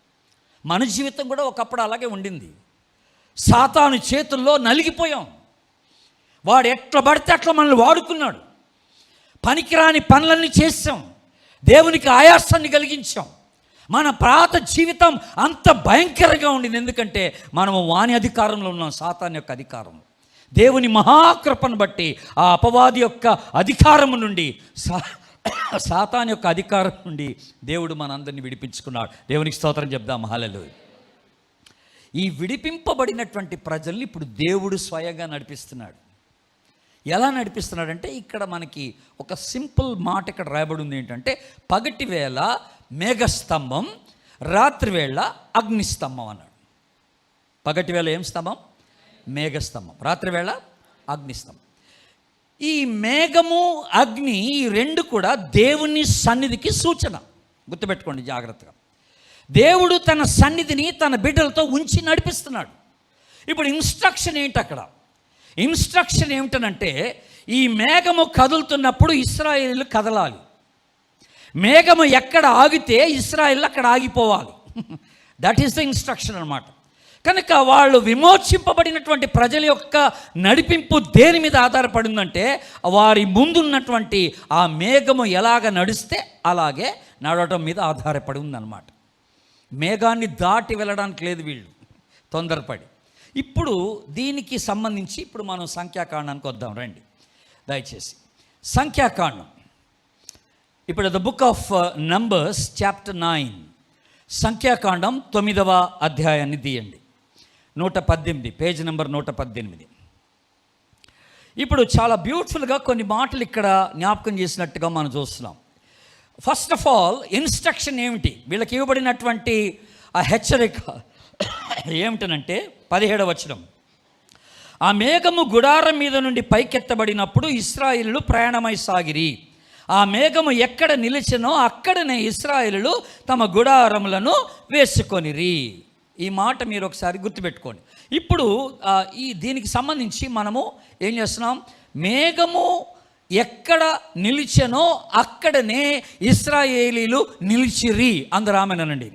మన జీవితం కూడా ఒకప్పుడు అలాగే ఉండింది. సాతాను చేతుల్లో నలిగిపోయాం. వాడు ఎట్లా పడితే అట్లా మనల్ని వాడుకున్నాడు. పనికిరాని పనులన్నీ చేసాం, దేవునికి ఆయాసాన్ని కలిగించాం. మన పాత జీవితం అంత భయంకరంగా ఉండింది. ఎందుకంటే మనము వాని అధికారంలో ఉన్నాం, సాతాను యొక్క అధికారం. దేవుని మహాకృపను బట్టి ఆ అపవాది యొక్క అధికారం నుండి, సాతాను యొక్క అధికారం నుండి దేవుడు మనందరినీ విడిపించుకున్నాడు. దేవునికి స్తోత్రం చెప్దాం, హల్లెలూయా. ఈ విడిపింపబడినటువంటి ప్రజల్ని ఇప్పుడు దేవుడు స్వయంగా నడిపిస్తున్నాడు. ఎలా నడిపిస్తున్నాడంటే ఇక్కడ మనకి ఒక సింపుల్ మాట ఇక్కడ రాయబడి ఉంది. ఏంటంటే పగటి వేళ మేఘస్తంభం, రాత్రివేళ అగ్నిస్తంభం అన్నాడు. పగటి వేళ ఏం స్తంభం? మేఘస్తంభం. రాత్రివేళ అగ్నిస్తంభం. ఈ మేఘము అగ్ని ఈ రెండు కూడా దేవుని సన్నిధికి సూచన. గుర్తుపెట్టుకోండి జాగ్రత్తగా. దేవుడు తన సన్నిధిని తన బిడ్డలతో ఉంచి నడిపిస్తున్నాడు. ఇప్పుడు ఇన్స్ట్రక్షన్ ఏంటి అక్కడ? ఇన్స్ట్రక్షన్ ఏమిటనంటే ఈ మేఘము కదులుతున్నప్పుడు ఇశ్రాయేలీలు కదలాలి. మేఘము ఎక్కడ ఆగితే ఇశ్రాయేలు అక్కడ ఆగిపోవాలి. దట్ ఈస్ ద ఇన్స్ట్రక్షన్ అన్నమాట. కనుక వాళ్ళు విమోచింపబడినటువంటి ప్రజల యొక్క నడిపింపు దేని మీద ఆధారపడిందంటే వారి ముందున్నటువంటి ఆ మేఘము ఎలాగ నడిస్తే అలాగే నడవటం మీద ఆధారపడి ఉందన్నమాట. మేఘాన్ని దాటి వెళ్ళడానికి లేదు వీళ్ళు తొందరపడి. ఇప్పుడు దీనికి సంబంధించి ఇప్పుడు మనం సంఖ్యాకాండానికి వద్దాం రండి దయచేసి. సంఖ్యాకాండం ఇప్పుడు the book of numbers chapter 9, సంఖ్యాకాండం 9వ అధ్యాయాన్ని తీయండి. 118, పేజ్ నెంబర్ 118. ఇప్పుడు చాలా బ్యూటిఫుల్గా కొన్ని మాటలు ఇక్కడ జ్ఞాపకం చేసినట్టుగా మనం చూస్తున్నాం. ఫస్ట్ ఆఫ్ ఆల్ ఇన్స్ట్రక్షన్ ఏమిటి, వీళ్ళకి ఇవ్వబడినటువంటి ఆ హెచ్చరిక ఏమిటనంటే 17వ వచనం, ఆ మేఘము గుడారం మీద నుండి పైకెత్తబడినప్పుడు ఇశ్రాయేలులు ప్రయాణమై సాగిరి. ఆ మేఘము ఎక్కడ నిలిచెనో అక్కడనే ఇశ్రాయేలులు తమ గుడారములను వేసుకొనిరి. ఈ మాట మీరు ఒకసారి గుర్తుపెట్టుకోండి. ఇప్పుడు దీనికి సంబంధించి మనము ఏం చేస్తున్నాం, మేఘము ఎక్కడ నిలిచెనో అక్కడనే ఇశ్రాయేలీలు నిలిచిరి. అందరూ ఆమెనండి.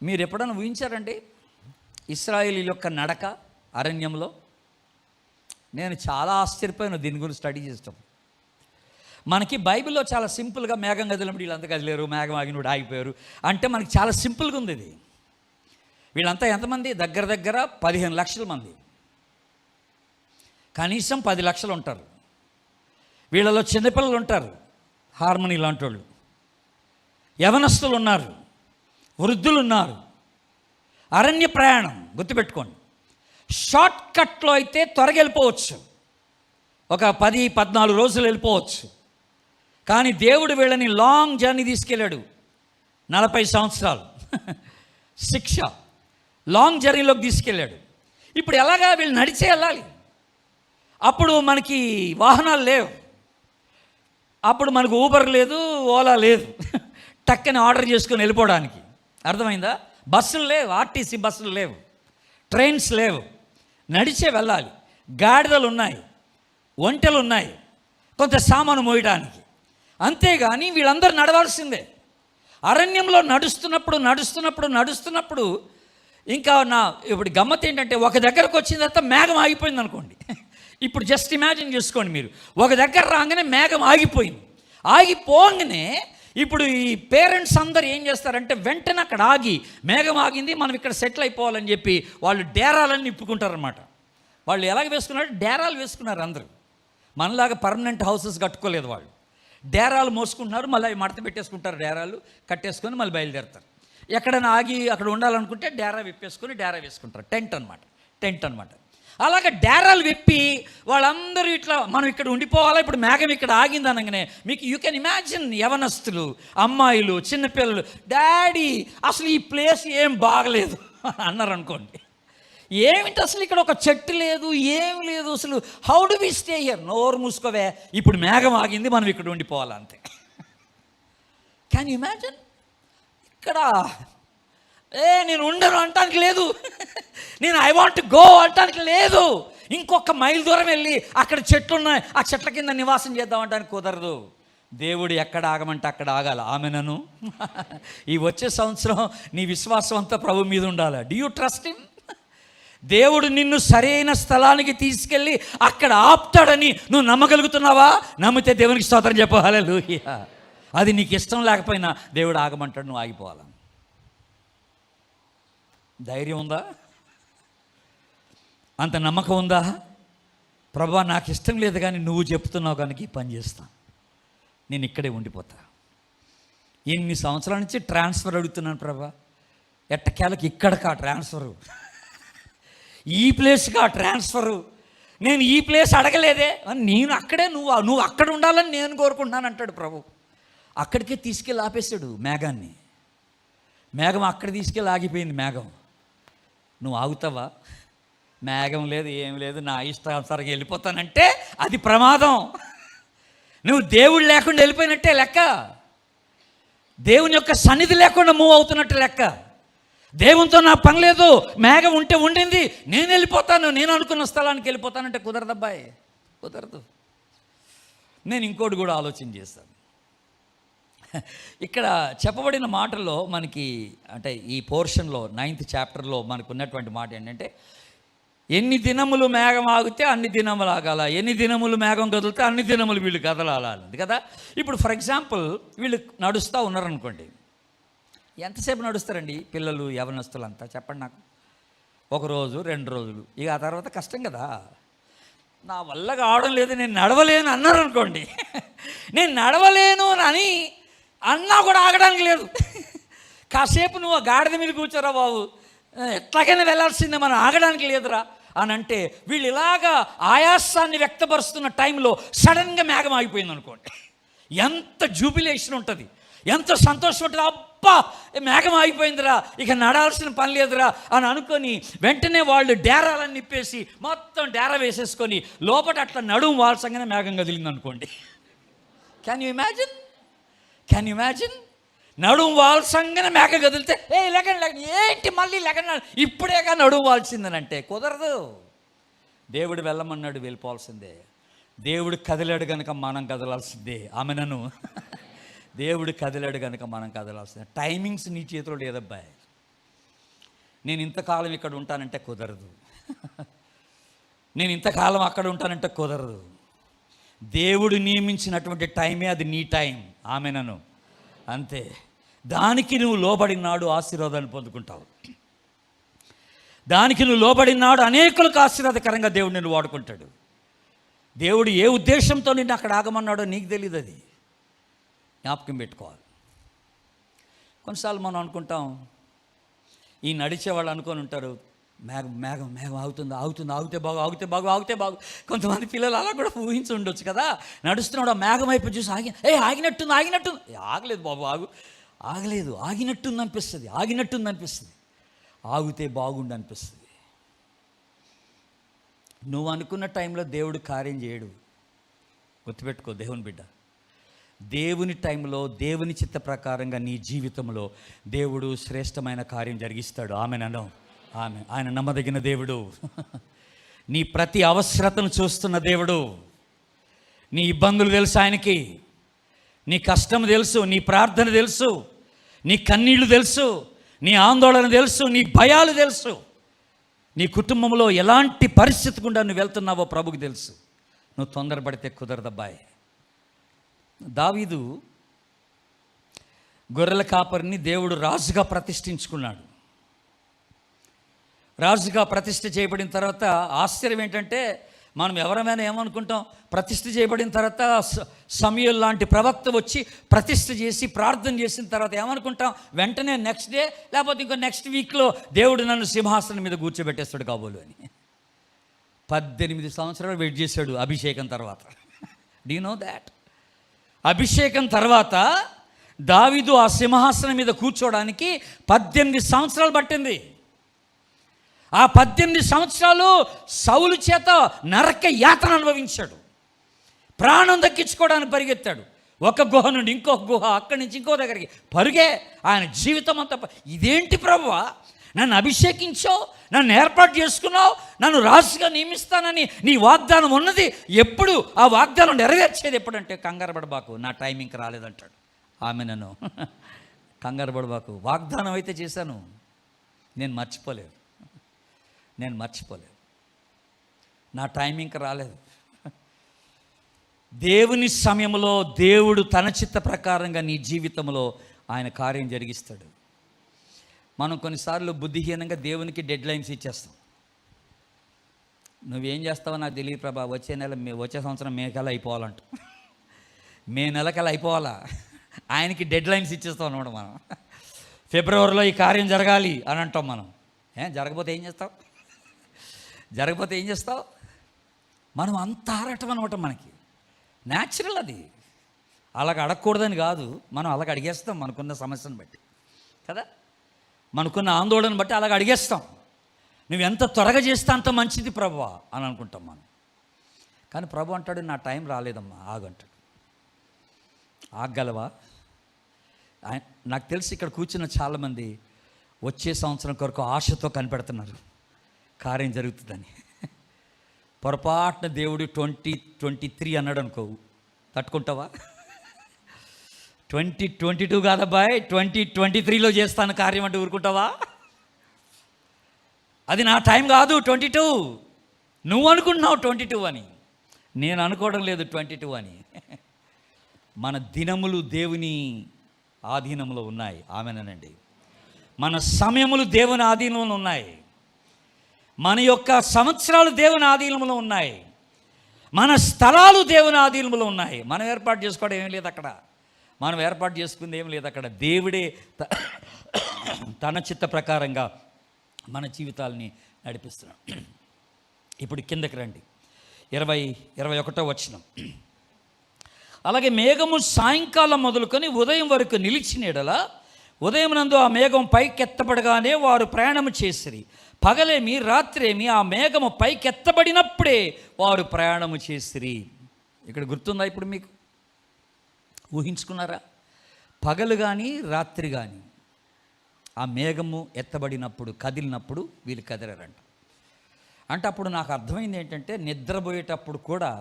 మీరు ఎప్పుడైనా ఊహించారండి ఇశ్రాయేలీల యొక్క నడక అరణ్యంలో? నేను చాలా ఆశ్చర్యపోయాను దీని గురించి స్టడీ చేస్తాం. మనకి బైబిల్లో చాలా సింపుల్గా మేఘం కదిలినప్పుడు వీళ్ళంతా కదిలేరు, మేఘం ఆగినప్పుడు ఆగిపోయారు అంటే మనకి చాలా సింపుల్గా ఉంది ఇది. వీళ్ళంతా ఎంతమంది? దగ్గర దగ్గర 15 లక్షల మంది, కనీసం 10 లక్షలు ఉంటారు. వీళ్ళలో చిన్నపిల్లలు ఉంటారు, హార్మోని లాంటి వాళ్ళు, యవనస్తులు ఉన్నారు, వృద్ధులు ఉన్నారు. అరణ్య ప్రయాణం గుర్తుపెట్టుకోండి. షార్ట్ కట్లో అయితే త్వరగా వెళ్ళిపోవచ్చు, ఒక 10-14 రోజులు వెళ్ళిపోవచ్చు. కానీ దేవుడు వీళ్ళని లాంగ్ జర్నీ తీసుకెళ్ళాడు. 40 సంవత్సరాలు శిక్ష, లాంగ్ జర్నీలోకి తీసుకెళ్ళాడు. ఇప్పుడు ఎలాగా వీళ్ళు నడిచే వెళ్ళాలి. అప్పుడు మనకి వాహనాలు లేవు, అప్పుడు మనకు ఊబర్ లేదు, ఓలా లేదు టక్కని ఆర్డర్ చేసుకొని వెళ్ళిపోవడానికి. అర్థమైందా? బస్సులు లేవు, ఆర్టీసీ బస్సులు లేవు, ట్రైన్స్ లేవు, నడిచే వెళ్ళాలి. గాడిదలు ఉన్నాయి, ఒంటెలు ఉన్నాయి, కొంత సామాను మోయడానికి. అంతేగాని వీళ్ళందరూ నడవాల్సిందే. అరణ్యంలో నడుస్తున్నప్పుడు ఇంకా ఇప్పుడు గమ్మత్ ఏంటంటే ఒక దగ్గరకు వచ్చిన తర్వాత మేఘం ఆగిపోయింది అనుకోండి. ఇప్పుడు జస్ట్ ఇమాజిన్ చేసుకోండి, మీరు ఒక దగ్గర రాగానే మేఘం ఆగిపోయింది. ఆగిపోగానే ఇప్పుడు ఈ పేరెంట్స్ అందరు ఏం చేస్తారంటే వెంటనే అక్కడ ఆగి, మేఘం ఆగింది మనం ఇక్కడ సెటిల్ అయిపోవాలని చెప్పి వాళ్ళు డేరాలన్నీ నిప్పుకుంటారనమాట. వాళ్ళు ఎలాగ వేసుకున్నారు? డేరాలు వేసుకున్నారు. అందరూ మనలాగా పర్మనెంట్ హౌసెస్ కట్టుకోలేదు. వాళ్ళు డేరాలు మోసుకుంటున్నారు, మళ్ళీ అవి మడత పెట్టేసుకుంటారు, డేరాలు కట్టేసుకొని మళ్ళీ బయలుదేరుతారు. ఎక్కడైనా ఆగి అక్కడ ఉండాలనుకుంటే డేరా విప్పేసుకొని డేరా వేసుకుంటారు. టెంట్ అనమాట. అలాగ డేరాలు విప్పి వాళ్ళందరూ ఇట్లా మనం ఇక్కడ ఉండిపోవాలా, ఇప్పుడు మేఘం ఇక్కడ ఆగింది అనగానే మీకు యూ కెన్ ఇమాజిన్ యవనస్తులు, అమ్మాయిలు, చిన్నపిల్లలు, డాడీ అసలు ఈ ప్లేస్ ఏం బాగలేదు అన్నారు అనుకోండి. ఏమిటి అసలు ఇక్కడ ఒక చెట్టు లేదు, ఏం లేదు, అసలు how do we stay here? నోరు మూసుకోవే, ఇప్పుడు మేఘం ఆగింది మనం ఇక్కడ ఉండిపోవాలా అంతే. Can you imagine? ఇక్కడ నేను ఉండను అంటానికి లేదు, నేను ఐ వాంట్ గో అంటానికి లేదు. ఇంకొక మైల్ దూరం వెళ్ళి అక్కడ చెట్లు ఉన్నాయి, ఆ చెట్ల కింద నివాసం చేద్దాం అంటానికి కుదరదు. దేవుడు ఎక్కడ ఆగమంటే అక్కడ ఆగాలి. ఆమెనను ఈ వచ్చే సంవత్సరం నీ విశ్వాసం అంతా ప్రభు మీద ఉండాలి. Do you trust him? దేవుడు నిన్ను సరైన స్థలానికి తీసుకెళ్ళి అక్కడ ఆపుతాడని నువ్వు నమ్మగలుగుతున్నావా? నమ్మితే దేవునికి స్తోత్రం చెప్పు. హల్లెలూయా. అది నీకు ఇష్టం లేకపోయినా దేవుడు ఆగమంటాడు, నువ్వు ఆగిపోవాలి. ధైర్యం ఉందా? అంత నమ్మకం ఉందా? ప్రభా నాకు ఇష్టం లేదు కానీ నువ్వు చెప్తున్నావు కనుక ఈ పని చేస్తా, నేను ఇక్కడే ఉండిపోతా. ఎన్ని సంవత్సరాల నుంచి ట్రాన్స్ఫర్ అడుగుతున్నాను ప్రభా, ఎట్టకేలకు ఇక్కడికా ట్రాన్స్ఫరు, ఈ ప్లేస్గా ట్రాన్స్ఫరు, నేను ఈ ప్లేస్ అడగలేదే, నేను అక్కడే నువ్వు అక్కడ ఉండాలని నేను కోరుకుంటున్నాను అంటాడు ప్రభు. అక్కడికే తీసుకెళ్ళి ఆపేశాడు మేఘాన్ని. మేఘం అక్కడ తీసుకెళ్ళి ఆగిపోయింది. మేఘం నువ్వు ఆగుతావా? మేఘం లేదు, ఏం లేదు, నా ఇష్టానుసారంగా వెళ్ళిపోతానంటే అది ప్రమాదం. నువ్వు దేవుడు లేకుండా వెళ్ళిపోయినట్టే లెక్క, దేవుని యొక్క సన్నిధి లేకుండా మూవ్ అవుతున్నట్టు లెక్క. దేవునితో నా పని లేదు, మేఘం ఉంటే ఉండింది, నేను వెళ్ళిపోతాను, నేను అనుకున్న స్థలానికి వెళ్ళిపోతానంటే కుదరదబ్బాయి, కుదరదు. నేను ఇంకోటి కూడా ఆలోచన చేస్తాను. ఇక్కడ చెప్పబడిన మాటల్లో మనకి అంటే ఈ పోర్షన్లో 9th చాప్టర్లో మనకు ఉన్నటువంటి మాట ఏంటంటే, ఎన్ని దినములు మేఘం ఆగితే అన్ని దినములు ఆగాల, ఎన్ని దినములు మేఘం కదిలితే అన్ని దినములు వీళ్ళు కదలాలి కదా. ఇప్పుడు ఫర్ ఎగ్జాంపుల్ వీళ్ళు నడుస్తూ ఉన్నారనుకోండి, ఎంతసేపు నడుస్తారండి పిల్లలు యవనస్తులు అంతా చెప్పండి నాకు? 1 రోజు 2 రోజులు, ఇక ఆ తర్వాత కష్టం కదా. నా వల్ల కావడం లేదు, నేను నడవలేను అన్నారు అనుకోండి, నేను నడవలేను అని అన్నా కూడా ఆగడానికి లేదు. కాసేపు నువ్వు ఆ గాడిద మీద కూర్చోరా బాబు, ఎట్లాగైనా వెళ్ళాల్సిందే, మనం ఆగడానికి లేదురా అని అంటే, వీళ్ళు ఇలాగా ఆయాసాన్ని వ్యక్తపరుస్తున్న టైంలో సడన్గా మేఘం ఆగిపోయింది అనుకోండి, ఎంత జూబిలేషన్ ఉంటుంది, ఎంత సంతోషం ఉంటుంది. అబ్బా మేఘం ఆగిపోయిందిరా, ఇక నడాల్సిన పని లేదురా అని అనుకొని వెంటనే వాళ్ళు డేరాలన్నీ నిప్పేసి మొత్తం డేరా వేసేసుకొని లోపల అట్లా నడుము వాల్సంగానే మేఘం కదిలింది అనుకోండి. Can you imagine? నడుము వాల్సంగానే మేఘం కదిలితే లెగండి ఏంటి మళ్ళీ లెగండి ఇప్పుడేగా నడుము వాల్సిందనంటే కుదరదు. దేవుడు వెళ్ళమన్నాడు, వెళ్ళిపోవాల్సిందే. దేవుడు కదిలాడు కనుక మనం కదలాల్సిందే. ఆమెనను దేవుడు కదిలాడు కనుక మనం కదలాల్సిందే. టైమింగ్స్ నీ చేతిలో లేదబ్బాయి. నేను ఇంతకాలం ఇక్కడ ఉంటానంటే కుదరదు, నేను ఇంతకాలం అక్కడ ఉంటానంటే కుదరదు. దేవుడు నియమించినటువంటి టైమే అది నీ టైం. ఆమెనను అంతే. దానికి నువ్వు లోబడినాడు ఆశీర్వాదాన్ని పొందుకుంటావు. దానికి నువ్వు లోబడినాడు అనేకులకు ఆశీర్వాదకరంగా దేవుడు నిన్ను వాడుకుంటాడు. దేవుడు ఏ ఉద్దేశంతో నిన్ను అక్కడ ఆగమన్నాడో నీకు తెలియదు, అది జ్ఞాపకం పెట్టుకోవాలి. కొన్నిసార్లు మనం అనుకుంటాం, ఈ నడిచేవాళ్ళు అనుకొని ఉంటారు, మేఘం ఆగితే బాగు. కొంతమంది పిల్లలు అలా కూడా ఊహించి ఉండొచ్చు కదా. నడుస్తున్నాడు, ఆ మేఘం అయిపోయి చూసి ఆగినట్టుంది. ఆగలేదు బాబు, ఆగినట్టుంది అనిపిస్తుంది. ఆగితే బాగుండు అనిపిస్తుంది. నువ్వు అనుకున్న టైంలో దేవుడు కార్యం చేయడు. గుర్తుపెట్టుకో దేవుని బిడ్డ, దేవుని టైంలో దేవుని చిత్త ప్రకారంగా నీ జీవితంలో దేవుడు శ్రేష్టమైన కార్యం జరిగిస్తాడు. ఆయన నమ్మదగిన దేవుడు. నీ ప్రతి అవసరతను చూస్తున్న దేవుడు. నీ ఇబ్బందులు తెలుసు ఆయనకి, నీ కష్టం తెలుసు, నీ ప్రార్థన తెలుసు, నీ కన్నీళ్లు తెలుసు, నీ ఆందోళన తెలుసు, నీ భయాలు తెలుసు. నీ కుటుంబంలో ఎలాంటి పరిస్థితి గుండా నువ్వు వెళ్తున్నావో ప్రభుకి తెలుసు. నువ్వు తొందరపడితే కుదరదబ్బాయి. దావీదు గొర్రెల కాపరిని దేవుడు రాజుగా ప్రతిష్ఠించుకున్నాడు. రాజుగా ప్రతిష్ఠ చేయబడిన తర్వాత ఆశ్చర్యం ఏంటంటే, మనం ఎవరైనా ఏమనుకుంటాం, ప్రతిష్ఠ చేయబడిన తర్వాత సమూయేలు లాంటి ప్రవక్త వచ్చి ప్రతిష్ఠ చేసి ప్రార్థన చేసిన తర్వాత ఏమనుకుంటాం, వెంటనే నెక్స్ట్ డే లేకపోతే ఇంకో నెక్స్ట్ వీక్లో దేవుడు నన్ను సింహాసనం మీద కూర్చోబెట్టేస్తాడు కాబోలు అని. 18 సంవత్సరాలు వెయిట్ చేశాడు అభిషేకం తర్వాత. Do you know that? అభిషేకం తర్వాత దావీదు ఆ సింహాసనం మీద కూర్చోవడానికి 18 సంవత్సరాలు పట్టింది. ఆ 18 సంవత్సరాలు సౌలు చేత నరక యాతన అనుభవించాడు. ప్రాణం దక్కించుకోవడానికి పరిగెత్తాడు. ఒక గుహ నుండి ఇంకొక గుహ, అక్కడి నుంచి ఇంకో దగ్గరికి పరుగే. ఆయన జీవితం అంతా ఇదేంటి ప్రభువా, నన్ను అభిషేకించావు, నన్ను ఏర్పాటు చేసుకున్నావు, నన్ను రాజుగా నియమిస్తానని నీ వాగ్దానం ఉన్నది, ఎప్పుడు ఆ వాగ్దానం నెరవేర్చేది ఎప్పుడంటే, కంగారు పడబాకు, నా టైమింగ్ రాలేదంటాడు. ఆమె నన్ను కంగారు పడబాకు, వాగ్దానం అయితే చేశాను, నేను మర్చిపోలేదు, నా టైమింగ్ రాలేదు. దేవుని సమయంలో దేవుడు తన చిత్త ప్రకారంగా నీ జీవితంలో ఆయన కార్యం జరిగిస్తాడు. మనం కొన్నిసార్లు బుద్ధిహీనంగా దేవునికి డెడ్ లైన్స్ ఇచ్చేస్తాం. నువ్వేం చేస్తావో నాకు తెలియదు ప్రభా, వచ్చే సంవత్సరం మే కల్లా అయిపోవాలంట, మే నెలకల్లా అయిపోవాలా, ఆయనకి డెడ్ లైన్స్ ఇచ్చేస్తాం అనమాట. మనం ఫిబ్రవరిలో ఈ కార్యం జరగాలి అని అంటాం. మనం జరగకపోతే ఏం చేస్తావు? మనం అంత ఆరాటం అనమాట. మనకి న్యాచురల్ అది. అలాగ అడగకూడదని కాదు, మనం అలాగ అడిగేస్తాం మనకున్న సమస్యను బట్టి కదా, మనకున్న ఆందోళన బట్టి అలాగ అడిగేస్తాం. నువ్వు ఎంత త్వరగా చేస్తే అంత మంచిది ప్రభువా అని అనుకుంటాం మనం. కానీ ప్రభు అంటాడు, నా టైం రాలేదమ్మా, ఆగంటాడు. ఆగలవా? నాకు తెలిసి ఇక్కడ కూర్చున్న చాలామంది వచ్చే సంవత్సరం కొరకు ఆశతో కనిపెడుతున్నారు కార్యం జరుగుతుందని. పొరపాటున దేవుడు 2023 అన్నాడు అనుకో, తట్టుకుంటావా? 2022 కాదబ్బాయ్, 2023లో చేస్తాను కార్యం అంటే ఊరుకుంటావా? అది నా టైం కాదు 22. నువ్వు అనుకుంటున్నావు 22 అని, నేను అనుకోవడం లేదు 22 అని. మన దినములు దేవుని ఆధీనంలో ఉన్నాయి. ఆమెనండి. మన సమయములు దేవుని ఆధీనంలో ఉన్నాయి. మన యొక్క సంవత్సరాలు దేవుని ఆధీనంలో ఉన్నాయి. మన స్థలాలు దేవుని ఆధీనంలో ఉన్నాయి. మనం ఏర్పాటు చేసుకోవడం ఏం లేదు అక్కడ. మనం ఏర్పాటు చేసుకుంది ఏం లేదు అక్కడ. దేవుడే తన చిత్త ప్రకారంగా మన జీవితాలని నడిపిస్తున్నాడు. ఇప్పుడు కిందకి రండి, 21వ వచనం. అలాగే మేఘము సాయంకాలం మొదలుకొని ఉదయం వరకు నిలిచిన ఎడల ఉదయం నందు ఆ మేఘం పైకెత్తబడగానే వారు ప్రయాణము చేసిరి. పగలేమి రాత్రేమి ఆ మేఘము పైకెత్తబడినప్పుడే వారు ప్రయాణము చేసిరి. ఇక్కడ గుర్తుందా? ఇప్పుడు మీకు ఊహించుకున్నారా? పగలు కానీ రాత్రి కానీ ఆ మేఘము ఎత్తబడినప్పుడు, కదిలినప్పుడు వీళ్ళు కదిలారంట. అంటే అప్పుడు నాకు అర్థమైంది ఏంటంటే, నిద్రపోయేటప్పుడు కూడా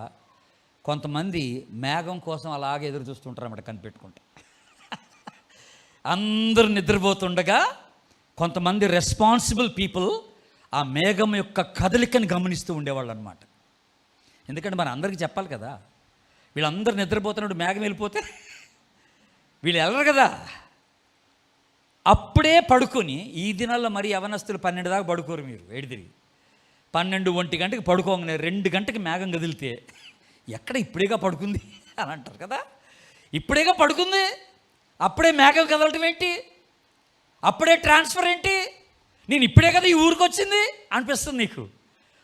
కొంతమంది మేఘం కోసం అలాగే ఎదురు చూస్తుంటారు అన్నమాట, కనిపెట్టుకుంటా. అందరూ నిద్రపోతుండగా కొంతమంది రెస్పాన్సిబుల్ పీపుల్ ఆ మేఘం యొక్క కదలికని గమనిస్తూ ఉండేవాళ్ళు అనమాట. ఎందుకంటే మన అందరికీ చెప్పాలి కదా, వీళ్ళందరూ నిద్రపోతున్నప్పుడు మేఘం వెళ్ళిపోతే వీళ్ళు వెళ్ళరు కదా. అప్పుడే పడుకొని, ఈ దినాల్లో మరి యవనస్తులు 12 దాకా పడుకోరు. మీరు తిరిగి 12-1 గంటకి పడుకోగానే 2 గంటకి మేఘం కదిలితే ఎక్కడ ఇప్పుడేగా పడుకుంది అని అంటారు కదా. ఇప్పుడేగా పడుకుంది, అప్పుడే మేఘం కదలటం ఏంటి, అప్పుడే ట్రాన్స్ఫర్ ఏంటి, నేను ఇప్పుడే కదా ఈ ఊరికి వచ్చింది అనిపిస్తుంది నీకు.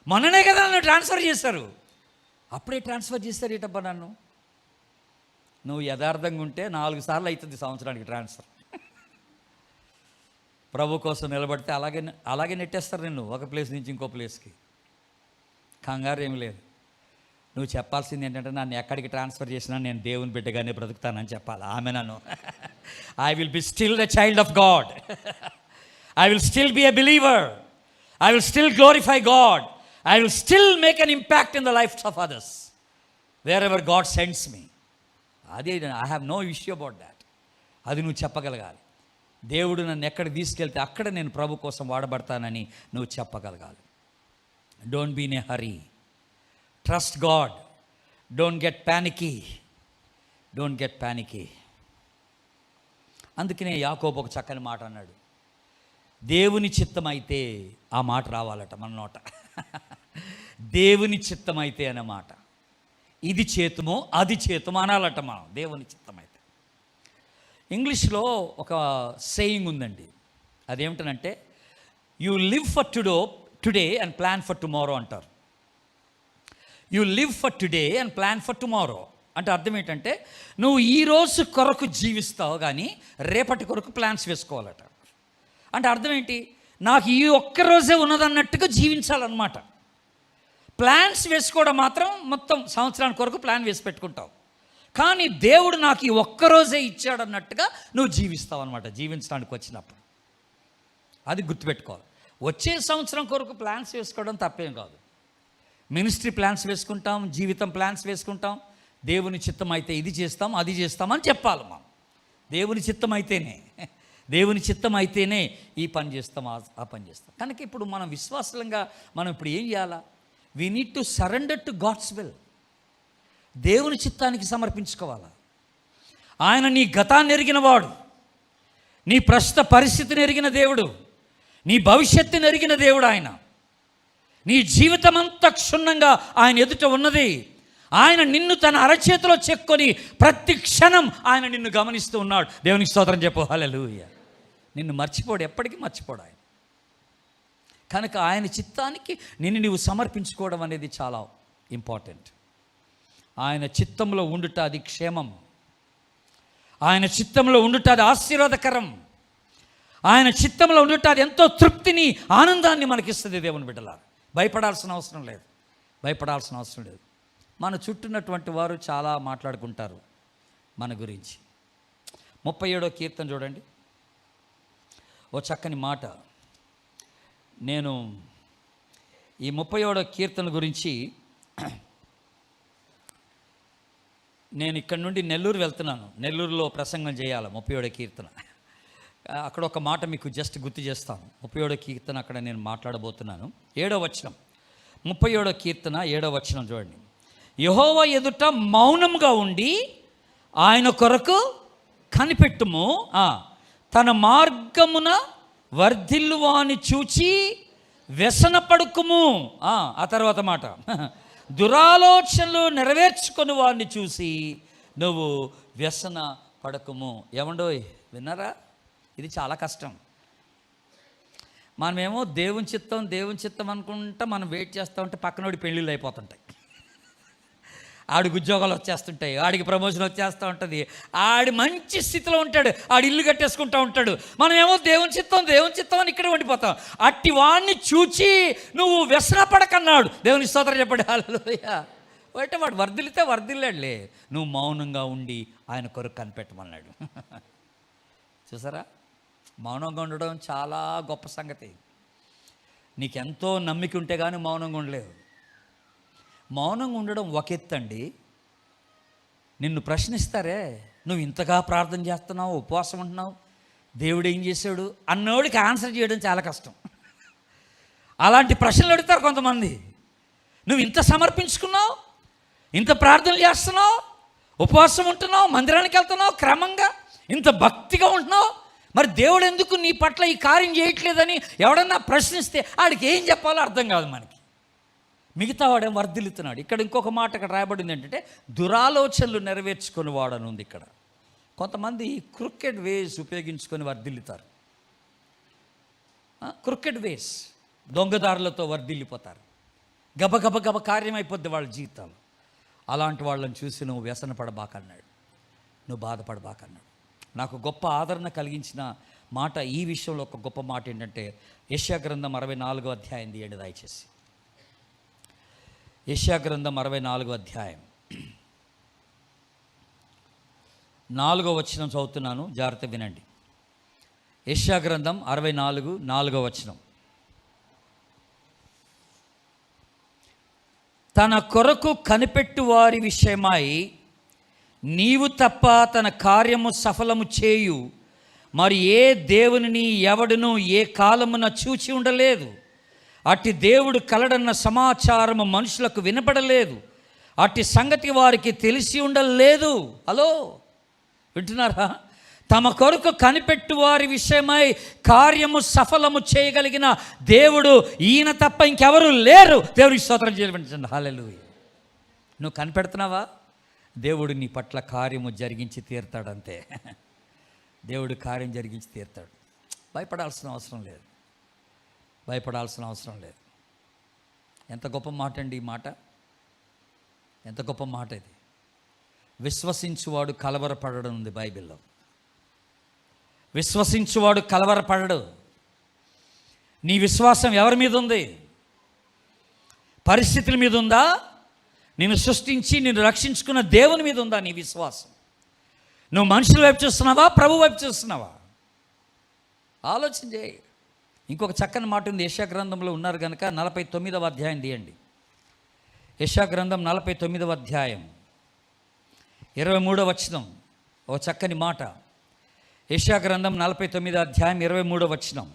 మొన్ననే కదా నన్ను ట్రాన్స్ఫర్ చేశారు, అప్పుడే ట్రాన్స్ఫర్ చేశారు ఏటబ్బా నన్ను. నువ్వు యథార్థంగా ఉంటే 4 సార్లు అవుతుంది సంవత్సరానికి ట్రాన్స్ఫర్. ప్రభు కోసం నిలబడితే అలాగే నెట్టేస్తారు నిన్ను ఒక ప్లేస్ నుంచి ఇంకో ప్లేస్కి. కంగారు ఏమి లేదు. నువ్వు చెప్పాల్సింది ఏంటంటే, నన్ను ఎక్కడికి ట్రాన్స్ఫర్ చేసినా నేను దేవుని బిడ్డగానే బ్రతుకుతానని చెప్పాలి. ఆమె నన్ను I will be still the child of God, I will still be a believer, I will still glorify God, I will still make an impact in the life of others wherever God sends me. అది I have no issue about that. అది నువ్వు చెప్పగలగాలి. దేవుడు నన్ను ఎక్కడికి తీసుకెళ్తే అక్కడ నేను ప్రభు కోసం వాడబడతానని నువ్వు చెప్పగలగాలి. Don't be in a hurry, trust God, don't get panicky. అందుకనే యాకోబు ఒక చక్కని మాట అన్నాడు, దేవుని చిత్తమైతే, ఆ మాట రావాలట మన నోట. దేవుని చిత్తమైతే అనే మాట, ఇది చేతుమో అది చేతుమో అనాలట మనం, దేవుని చిత్తమైతే. ఇంగ్లీష్లో ఒక సేయింగ్ ఉందండి, అదేమిటనంటే, you live for today and plan for tomorrow అంటారు. You live for today and plan for tomorrow అంటే అర్థం ఏంటంటే, నువ్వు ఈరోజు కొరకు జీవిస్తావు కానీ రేపటి కొరకు ప్లాన్స్ వేసుకోవాలట. అంటే అర్థం ఏంటి, నాకు ఈ ఒక్కరోజే ఉన్నదన్నట్టుగా జీవించాలన్నమాట. ప్లాన్స్ వేసుకోవడం మాత్రం మొత్తం సంవత్సరానికి కొరకు ప్లాన్ వేసి పెట్టుకుంటావు, కానీ దేవుడు నాకు ఈ ఒక్కరోజే ఇచ్చాడన్నట్టుగా నువ్వు జీవిస్తావు అనమాట జీవించడానికి వచ్చినప్పుడు. అది గుర్తుపెట్టుకోవాలి. వచ్చే సంవత్సరం కొరకు ప్లాన్స్ వేసుకోవడం తప్పేం కాదు. మినిస్ట్రీ ప్లాన్స్ వేసుకుంటాం, జీవితం ప్లాన్స్ వేసుకుంటాం. దేవుని చిత్తం అయితే ఇది చేస్తాం అది చేస్తామని చెప్పాలి మనం. దేవుని చిత్తం అయితేనే ఈ పని చేస్తాం ఆ పని చేస్తాం. కనుక ఇప్పుడు మనం విశ్వాసంగా మనం ఇప్పుడు ఏం చేయాలా? We need to surrender to God's will. దేవుని చిత్తానికి సమర్పించుకోవాలా. ఆయన నీ గతాన్ని ఎరిగినవాడు, నీ ప్రస్తుత పరిస్థితిని ఎరిగిన దేవుడు, నీ భవిష్యత్తుని ఎరిగిన దేవుడు. ఆయన నీ జీవితం అంతా క్షుణ్ణంగా ఆయన ఎదుట ఉన్నది. ఆయన నిన్ను తన అరచేతిలో చెక్కొని ప్రతి క్షణం ఆయన నిన్ను గమనిస్తూ ఉన్నాడు. దేవునికి స్తోత్రం చెప్పు, హల్లెలూయా. నిన్ను మర్చిపోడు, ఎప్పటికీ మర్చిపోడు ఆయన. కనుక ఆయన చిత్తానికి నిన్ను నీవు సమర్పించుకోవడం అనేది చాలా ఇంపార్టెంట్. ఆయన చిత్తంలో ఉండుట అది క్షేమం, ఆయన చిత్తంలో ఉండుట అది ఆశీర్వాదకరం, ఆయన చిత్తంలో ఉండుట అది ఎంతో తృప్తిని ఆనందాన్ని మనకిస్తుంది. దేవుని బిడ్డలారా, భయపడాల్సిన అవసరం లేదు. మన చుట్టూన్నటువంటి వారు చాలా మాట్లాడుకుంటారు మన గురించి. 37వ కీర్తన చూడండి, ఓ చక్కని మాట. నేను ఈ 37వ కీర్తన గురించి నేను ఇక్కడ నుండి నెల్లూరు వెళ్తున్నాను. నెల్లూరులో ప్రసంగం చేయాలి 37వ కీర్తన. అక్కడ ఒక మాట మీకు జస్ట్ గుర్తు చేస్తాను. 37వ కీర్తన అక్కడ నేను మాట్లాడబోతున్నాను. 7వ వచనం, 37వ కీర్తన 7వ వచనం చూడండి. యెహోవా ఎదుట మౌనంగా ఉండి ఆయన కొరకు కనిపెట్టుము, తన మార్గమున వర్ధిల్లువాని చూచి వ్యసన పడుకుము. ఆ తర్వాత మాట, దురాలోచనలు నెరవేర్చుకొని వారిని చూసి నువ్వు వ్యసన పడకుము. ఏమండోయ్, విన్నారా? ఇది చాలా కష్టం. మనమేమో దేవుని చిత్తం అనుకుంటా మనం వెయిట్ చేస్తూ ఉంటే పక్కనోడి పెళ్ళిళ్ళు అయిపోతుంటాయి, ఆడికి ఉద్యోగాలు వచ్చేస్తుంటాయి, ఆడికి ప్రమోషన్ వచ్చేస్తూ ఉంటుంది, ఆడి మంచి స్థితిలో ఉంటాడు, ఆడి ఇల్లు కట్టేసుకుంటూ ఉంటాడు. మనమేమో దేవుని చిత్తం అని ఇక్కడే ఉండిపోతాం. అట్టి వాడిని చూచి నువ్వు వ్యసన పడకన్నాడు. దేవుని స్తోత్రం చెప్పండి. హల్లెలూయా. అంటే వాడు వర్ధిల్లితే వర్ధిల్లాడులే, నువ్వు మౌనంగా ఉండి ఆయన కొరకు కనిపెట్టమన్నాడు. చూసారా, మౌనంగా ఉండడం చాలా గొప్ప సంగతి. నీకెంతో నమ్మిక ఉంటే కానీ మౌనంగా ఉండలేవు. మౌనంగా ఉండడం ఒక ఎత్తండి. నిన్ను ప్రశ్నిస్తారే, నువ్వు ఇంతగా ప్రార్థన చేస్తున్నావు, ఉపవాసం ఉంటున్నావు, దేవుడు ఏం చేశాడు అన్నోడికి ఆన్సర్ చేయడం చాలా కష్టం. అలాంటి ప్రశ్నలు అడుగుతారు కొంతమంది. నువ్వు ఇంత సమర్పించుకున్నావు, ఇంత ప్రార్థనలు చేస్తున్నావు, ఉపవాసం ఉంటున్నావు, మందిరానికి వెళ్తున్నావు, క్రమంగా ఇంత భక్తిగా ఉంటున్నావు, మరి దేవుడు ఎందుకు నీ పట్ల ఈ కార్యం చేయట్లేదని ఎవడన్నా ప్రశ్నిస్తే ఆడికి ఏం చెప్పాలో అర్థం కాదు మనకి. మిగతా వాడేం వర్ధిల్లుతున్నాడు. ఇక్కడ ఇంకొక మాట ఇక్కడ రాయబడింది ఏంటంటే దురాలోచనలు నెరవేర్చుకొని వాడని ఉంది. ఇక్కడ కొంతమంది క్రికెట్ వేస్ ఉపయోగించుకొని వర్ధిల్లుతారు. క్రికెట్ వేస్, దొంగదారులతో వర్ధిల్లిపోతారు. గబ కార్యం అయిపోద్ది వాళ్ళ జీవితాలు. అలాంటి వాళ్ళని చూసి నువ్వు వ్యసన పడబాకన్నాడు, నువ్వు బాధపడబాకన్నాడు. నాకు గొప్ప ఆదరణ కలిగించిన మాట ఈ విషయంలో ఒక గొప్ప మాట ఏంటంటే యెషయా గ్రంథం 64వ అధ్యాయం తీయండి దయచేసి. యెషయా గ్రంథం 64వ అధ్యాయం 4వ వచనం చదువుతున్నాను, జాగ్రత్త వినండి. యెషయా గ్రంథం 64 4వ వచనం. తన కొరకు కనిపెట్టు వారి విషయమై నీవు తప్ప తన కార్యము సఫలము చేయు మరి ఏ దేవునిని ఎవడును ఏ కాలమున చూచి ఉండలేదు. అట్టి దేవుడు కలడన్న సమాచారము మనుషులకు వినపడలేదు, అట్టి సంగతి వారికి తెలిసి ఉండలేదు. హలో, వింటున్నారా? తమ కొరకు కనిపెట్టు వారి విషయమై కార్యము సఫలము చేయగలిగిన దేవుడు ఈయన తప్ప ఇంకెవరు లేరు. దేవుడికి స్తోత్రం చేయబడించండి. హల్లెలూయా. నువ్వు కనిపెడుతున్నావా? దేవుడు నీ పట్ల కార్యము జరిగించి తీరుతాడంతే. దేవుడు కార్యం జరిగించి తీరుతాడు. భయపడాల్సిన అవసరం లేదు, భయపడాల్సిన అవసరం లేదు. ఎంత గొప్ప మాట అండి ఈ మాట, ఎంత గొప్ప మాట ఇది. విశ్వసించువాడు కలవరపడడం ఉంది బైబిల్లో. విశ్వసించువాడు కలవరపడడు. నీ విశ్వాసం ఎవరి మీద ఉంది? పరిస్థితుల మీద ఉందా? నిన్ను సృష్టించి నిన్ను రక్షించుకున్న దేవుని మీద ఉందా నీ విశ్వాసం? నువ్వు మనుషుల వైపు చూస్తున్నావా, ప్రభు వైపు చూస్తున్నావా? ఆలోచన చేయి. ఇంకొక చక్కని మాట ఉంది యెషయా గ్రంథంలో ఉన్నారు కనుక 49వ అధ్యాయం తీయండి. యెషయా గ్రంథం 49వ అధ్యాయం 23వ వచనం. ఒక చక్కని మాట. యెషయా గ్రంథం 49వ అధ్యాయం 23వ వచనం.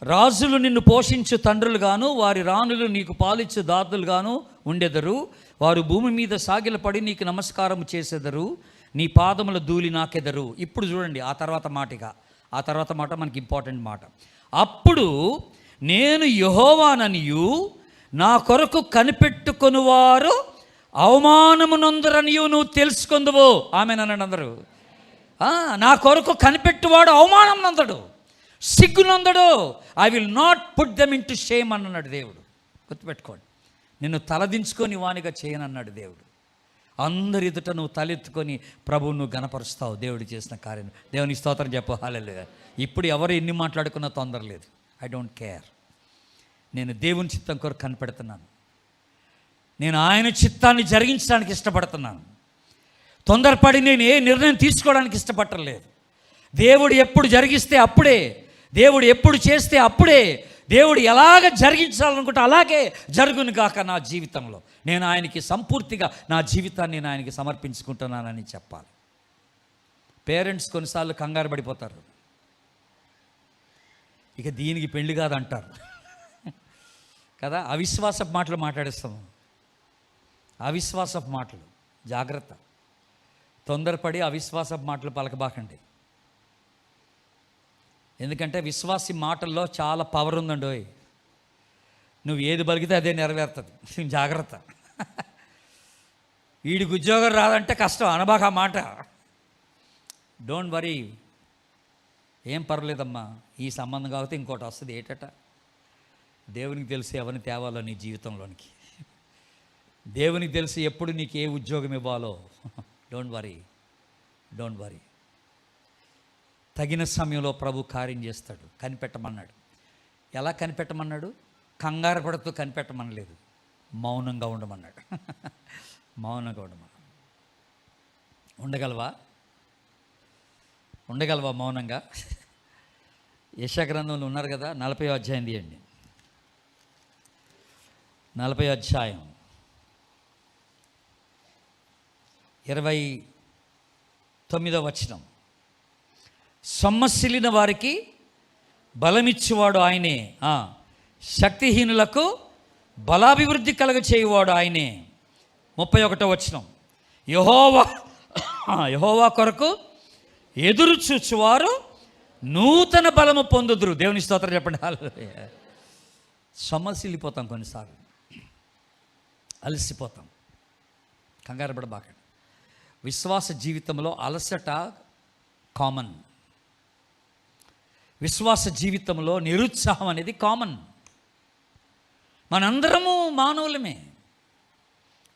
రాజులు నిన్ను పోషించు తండ్రులుగాను వారి రాణులు నీకు పాలిచ్చు దాదులుగాను ఉండెదరు. వారు భూమి మీద సాగిలపడి నీకు నమస్కారం చేసెదరు, నీ పాదముల ధూళి నాకెదరు. ఇప్పుడు చూడండి ఆ తర్వాత మాట మనకి ఇంపార్టెంట్ మాట. అప్పుడు నేను యెహోవాననియు నా కొరకు కనిపెట్టుకొనువారు అవమానమునందరనియు నువ్వు తెలుసుకొందువు. ఆమేననండి అందరూ. నా కొరకు కనిపెట్టువాడు అవమానం నందడు, సిగ్గునందడు. I will not put them into shame అన్నాడు దేవుడు. గుర్తుపెట్టుకోండి, నిన్ను తలదించుకొని వానిగా చేయనన్నాడు దేవుడు. అందరి ఎదుట నువ్వు తలెత్తుకొని ప్రభువు నువ్వు గణపరుస్తావు దేవుడు చేసిన కార్యం. దేవుని స్తోత్రం చెప్పు. హల్లెలూయా. ఇప్పుడు ఎవరు ఎన్ని మాట్లాడుకున్నా తొందర లేదు. I don't care. నేను దేవుని చిత్తం కొరకు కనిపెడుతున్నాను. నేను ఆయన చిత్తాన్ని జరిగించడానికి ఇష్టపడుతున్నాను. తొందరపడి నేను ఏ నిర్ణయం తీసుకోవడానికి ఇష్టపడలేదు. దేవుడు ఎప్పుడు జరిగిస్తే అప్పుడే, దేవుడు ఎప్పుడు చేస్తే అప్పుడే, దేవుడు ఎలాగ జరిగించాలనుకుంటే అలాగే జరుగును గాక నా జీవితంలో. నేను ఆయనకి సంపూర్తిగా నా జీవితాన్ని నేను ఆయనకి సమర్పించుకుంటున్నానని చెప్పాలి. పేరెంట్స్ కొన్నిసార్లు కంగారు పడిపోతారు, ఇక దీనికి పెళ్లి కాదంటారు కదా. అవిశ్వాసపు మాటలు మాట్లాడిస్తాము, అవిశ్వాసపు మాటలు. జాగ్రత్త, తొందరపడి అవిశ్వాసపు మాటలు పలకబాకండి. ఎందుకంటే విశ్వాసి మాటల్లో చాలా పవర్ ఉందండి. నువ్వు ఏది పలికితే అదే నెరవేరుతుంది. జాగ్రత్త. వీడికి ఉద్యోగం రాదంటే కష్టం అనబాక ఆ మాట. డోంట్ వరీ, ఏం పర్లేదమ్మా, ఈ సంబంధం కాకపోతే ఇంకోటి వస్తుంది. ఏటట దేవునికి తెలిసి ఎవరిని తేవాలో నీ జీవితంలోనికి. దేవునికి తెలిసి ఎప్పుడు నీకు ఏ ఉద్యోగం ఇవ్వాలో. Don't worry, don't worry. తగిన సమయంలో ప్రభు కార్యం చేస్తాడు. కనిపెట్టమన్నాడు. ఎలా కనిపెట్టమన్నాడు? కంగారు పడుతూ కనిపెట్టమనలేదు, మౌనంగా ఉండమన్నాడు. మౌనంగా ఉండమన్నాడు. ఉండగలవా మౌనంగా? యెషయా గ్రంథంలో ఉన్నారు కదా, 40వ అధ్యాయం తీయండి. 40వ అధ్యాయం 29వ వచనం. సొమ్మసిల్లిన వారికి బలమిచ్చేవాడు ఆయనే, శక్తిహీనులకు బలాభివృద్ధి కలుగ చేయువాడు ఆయనే. 31వ వచనం. యెహోవా కొరకు ఎదురు చూచువారు నూతన బలము పొందుదురు. దేవుని స్తోత్రం చెప్పండి. హల్లెలూయా. సొమ్మసిల్లిపోతాం కొన్నిసార్లు, అలసిపోతాం. కంగారు పడబాకండి. విశ్వాస జీవితంలో అలసట కామన్. విశ్వాస జీవితంలో నిరుత్సాహం అనేది కామన్. మనందరము మానవులమే.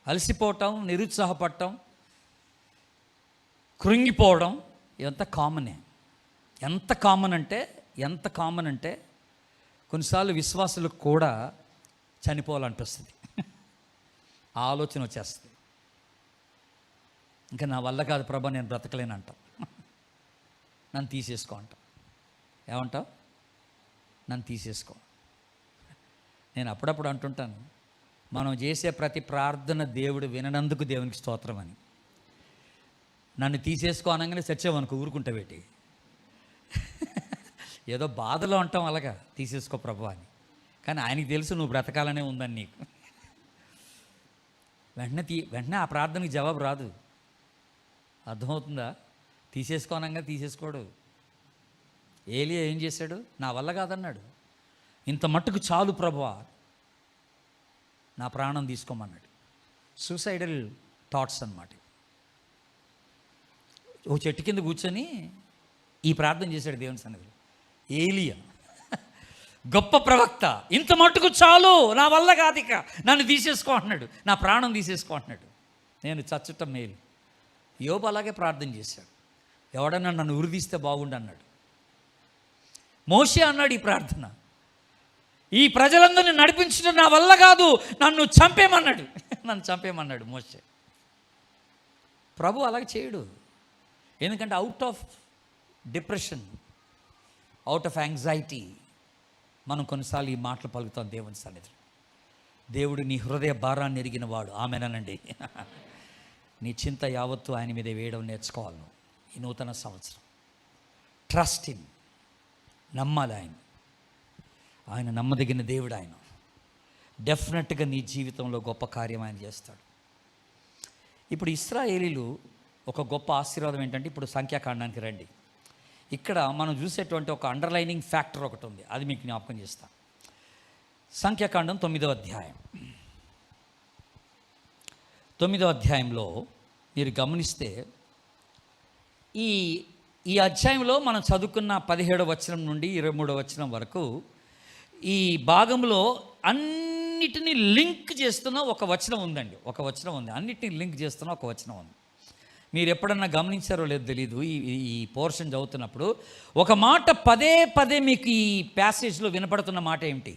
అలసిపోవటం, నిరుత్సాహపడటం, కృంగిపోవడం ఇదంతా కామనే. ఎంత కామన్ అంటే కొన్నిసార్లు విశ్వాసులకు కూడా చనిపోవాలనిపిస్తుంది. ఆలోచన వచ్చేస్తుంది, ఇంకా నా వల్ల కాదు ప్రభా, నేను బ్రతకలేను అంటాం. నన్ను తీసేసుకో అంటాం. ఏమంటావు? నన్ను తీసేసుకో. నేను అప్పుడప్పుడు అంటుంటాను, మనం చేసే ప్రతి ప్రార్థన దేవుడు విననందుకు దేవునికి స్తోత్రం అని. నన్ను తీసేసుకో అనగానే చచ్చేవనుకో, ఊరుకుంటావేటి? ఏదో బాధలో అంటాం అలాగా, తీసేసుకో ప్రభు అని. కానీ ఆయనకి తెలుసు నువ్వు బ్రతకాలనే ఉందని నీకు. వెంటనే ఆ ప్రార్థనకి జవాబు రాదు. అర్థమవుతుందా? తీసేసుకోనంగా తీసేసుకోడు. ఏలియా ఏం చేశాడు? నా వల్ల కాదన్నాడు. ఇంత మట్టుకు చాలు ప్రభువా, నా ప్రాణం తీసుకోమన్నాడు. సూసైడల్ థాట్స్ అన్నమాట. ఓ చెట్టు కింద కూర్చొని ఈ ప్రార్థన చేశాడు దేవుని సన్నిధిలో. ఏలియా గొప్ప ప్రవక్త. ఇంత మట్టుకు చాలు, నా వల్ల కాదు, ఇక నన్ను తీసేసుకో అన్నాడు, నా ప్రాణం తీసేసుకో అన్నాడు. నేను చచ్చటం మేలు. యోబు అలాగే ప్రార్థన చేశాడు. ఎవడన్నా నన్ను ఉరిదీస్తే బాగుండు అన్నాడు. మోషే అన్నాడు ఈ ప్రార్థన, ఈ ప్రజలందరినీ నడిపించడం నా వల్ల కాదు, నన్ను చంపేమన్నాడు. నన్ను చంపేమన్నాడు మోషే. ప్రభు అలాగే చేయడు. ఎందుకంటే out of depression, out of anxiety మనం కొన్నిసార్లు ఈ మాటలు పలుకుతాం దేవుని సన్నిధిలో. దేవుడు నీ హృదయ భారాన్ని ఎరిగిన వాడు. ఆమెనండి. నీ చింత యావత్తు ఆయన మీద వేయడం నేర్చుకోవాలి నువ్వు ఈ నూతన సంవత్సరం. Trust him. నమ్మాలి ఆయన నమ్మదగిన దేవుడు. ఆయన డెఫినెట్గా నీ జీవితంలో గొప్ప కార్యం ఆయన చేస్తాడు. ఇప్పుడు ఇశ్రాయేలీలు ఒక గొప్ప ఆశీర్వాదం ఏంటంటే, ఇప్పుడు సంఖ్యాకాండానికి రండి. ఇక్కడ మనం చూసేటువంటి ఒక అండర్లైనింగ్ ఫ్యాక్టర్ ఒకటి ఉంది, అది మీకు జ్ఞాపకం చేస్తాను. సంఖ్యాకాండం 9వ అధ్యాయం. 9వ అధ్యాయంలో మీరు గమనిస్తే ఈ అధ్యాయంలో మనం చదువుకున్న 17వ వచనం నుండి 23వ వచనం వరకు ఈ భాగంలో అన్నిటినీ లింక్ చేస్తున్న ఒక వచనం ఉందండి. ఒక వచనం ఉంది, అన్నిటినీ లింక్ చేస్తున్న ఒక వచనం ఉంది. మీరు ఎప్పుడన్నా గమనించారో లేదో తెలీదు. ఈ పోర్షన్ చదువుతున్నప్పుడు ఒక మాట పదే పదే మీకు ఈ ప్యాసేజ్లో వినపడుతున్న మాట ఏమిటి?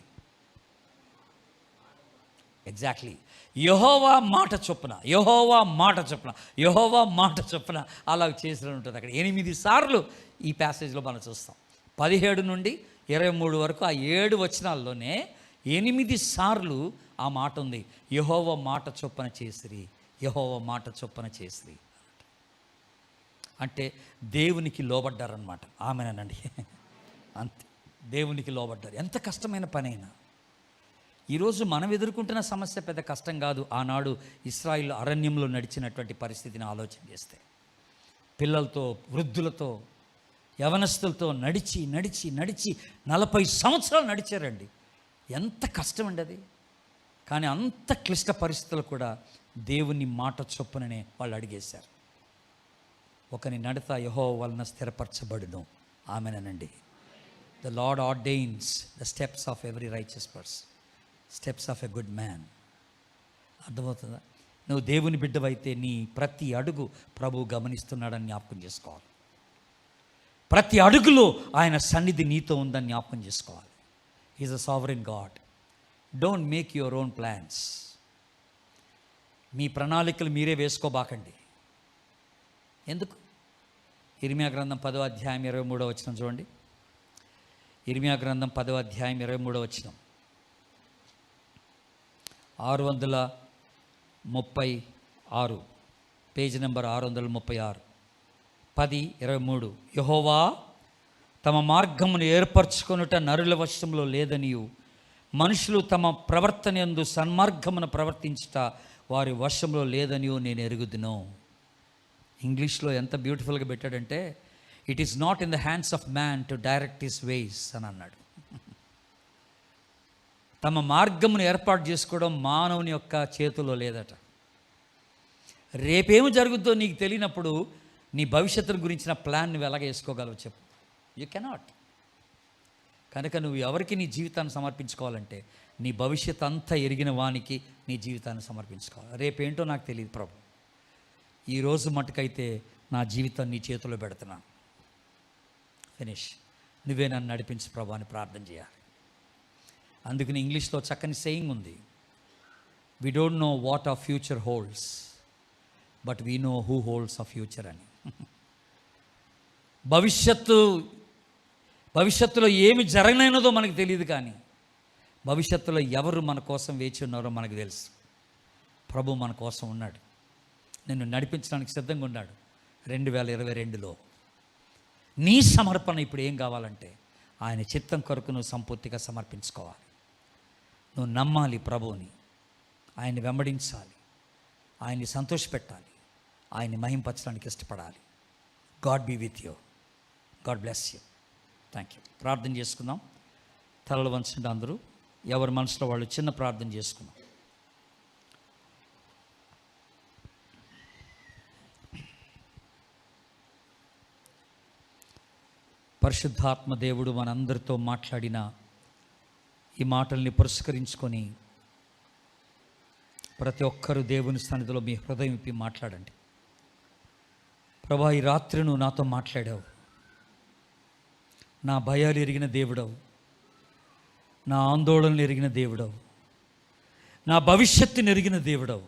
ఎగ్జాక్ట్లీ యెహోవా మాట చొప్పున, యెహోవా మాట చొప్పున, యెహోవా మాట చొప్పున అలా చేసిన ఉంటుంది. అక్కడ 8 సార్లు ఈ ప్యాసేజ్లో మనం చూస్తాం. 17 నుండి 23 వరకు ఆ 7 వచనాల్లోనే 8 సార్లు ఆ మాట ఉంది, యెహోవా మాట చొప్పున చేసిరి, యెహోవా మాట చొప్పున చేసిరి. అంటే దేవునికి లోబడ్డారనమాట. ఆమెనండి, అంతే, దేవునికి లోబడ్డారు. ఎంత కష్టమైన పనైనా. ఈరోజు మనం ఎదుర్కొంటున్న సమస్య పెద్ద కష్టం కాదు. ఆనాడు ఇశ్రాయేలు అరణ్యంలో నడిచినటువంటి పరిస్థితిని ఆలోచన చేస్తే, పిల్లలతో, వృద్ధులతో, యవనస్తులతో నడిచి నడిచి నడిచి 40 సంవత్సరాలు నడిచారండి. ఎంత కష్టం అండి అది. కానీ అంత క్లిష్ట పరిస్థితులు కూడా దేవుని మాట చొప్పుననే వాళ్ళు అడిగేశారు. ఒకని నడత యెహోవా వలన స్థిరపరచబడును. ఆమెనండి. The Lord ordains the steps of every righteous person, steps of a good man. అర్థమవుతుందా? నువ్వు దేవుని బిడ్డవైతే నీ ప్రతి అడుగు ప్రభువు గమనిస్తున్నాడని జ్ఞాపకం చేసుకోవాలి. ప్రతి అడుగులో ఆయన సన్నిధి నీతో ఉందని జ్ఞాపకం చేసుకోవాలి. Is a sovereign God. Don't make your own plans. మీ ప్రణాళికలు మీరే వేసుకోబాకండి. ఎందుకు? ఇర్మియా గ్రంథం 10వ అధ్యాయం 23వ వచనం చూడండి. ఇర్మియా గ్రంథం 10వ అధ్యాయం 23వ వచనం, 636, పేజీ నెంబర్ 636, 10:23. యెహోవా తమ మార్గమును ఏర్పరచుకొనుట నరుల వశంలో లేదనియు, మనుషులు తమ ప్రవర్తన యందు సన్మార్గమును ప్రవర్తించుట వారి వశంలో లేదనియు నేను ఎరుగుదును. ఇంగ్లీష్లో ఎంత బ్యూటిఫుల్గా పెట్టాడంటే, it is not in the hands of man to direct his ways అని అన్నాడు. తమ మార్గమును ఏర్పాటు చేసుకోవడం మానవుని యొక్క చేతిలో లేదట. రేపేమి జరుగుద్దో నీకు తెలియనప్పుడు నీ భవిష్యత్తును గురించిన ప్లాన్ నువ్వు ఎలాగ వేసుకోగలవు చెప్పు? You cannot. కనుక నువ్వు ఎవరికి నీ జీవితాన్ని సమర్పించుకోవాలంటే నీ భవిష్యత్ అంతా ఎరిగిన వానికి నీ జీవితాన్ని సమర్పించుకోవాలి. రేపేంటో నాకు తెలియదు ప్రభు, ఈరోజు మటుకైతే నా జీవితాన్ని నీ చేతిలో పెడుతున్నాను. ఫినిష్. నువ్వే నన్ను నడిపించు ప్రభు అని ప్రార్థన చేయాలి. అందుకని ఇంగ్లీష్లో చక్కని సేయింగ్ ఉంది, we don't know what our future holds, but we know who holds our future అని. భవిష్యత్తులో ఏమి జరగనైనదో మనకు తెలియదు, కానీ భవిష్యత్తులో ఎవరు మన కోసం వేచి ఉన్నారో మనకు తెలుసు. ప్రభు మన కోసం ఉన్నాడు, నిన్ను నడిపించడానికి సిద్ధంగా ఉన్నాడు. 2022లో నీ సమర్పణ ఇప్పుడు ఏం కావాలంటే ఆయన చిత్తం కొరకు నువ్వు సంపూర్తిగా సమర్పించుకోవాలి. నువ్వు నమ్మాలి ప్రభువుని, ఆయన్ని వెంబడించాలి, ఆయన్ని సంతోషపెట్టాలి, ఆయన్ని మహింపరచడానికి ఇష్టపడాలి. God be with you. God bless you. Thank you. ప్రార్థన చేసుకుందాం. తలలు వంచండి అందరూ, ఎవరి మనసులో వాళ్ళు చిన్న ప్రార్థన చేసుకుందాం. పరిశుద్ధాత్మ దేవుడు మనందరితో మాట్లాడిన ఈ మాటల్ని పురస్కరించుకొని ప్రతి ఒక్కరూ దేవుని సన్నిధిలో మీ హృదయం ఇప్పి మాట్లాడండి. ప్రభా, ఈ రాత్రి నువ్వు నాతో మాట్లాడావు. నా భయాలు ఎరిగిన దేవుడవు, నా ఆందోళనలు ఎరిగిన దేవుడవు, నా భవిష్యత్తుని ఎరిగిన దేవుడవు.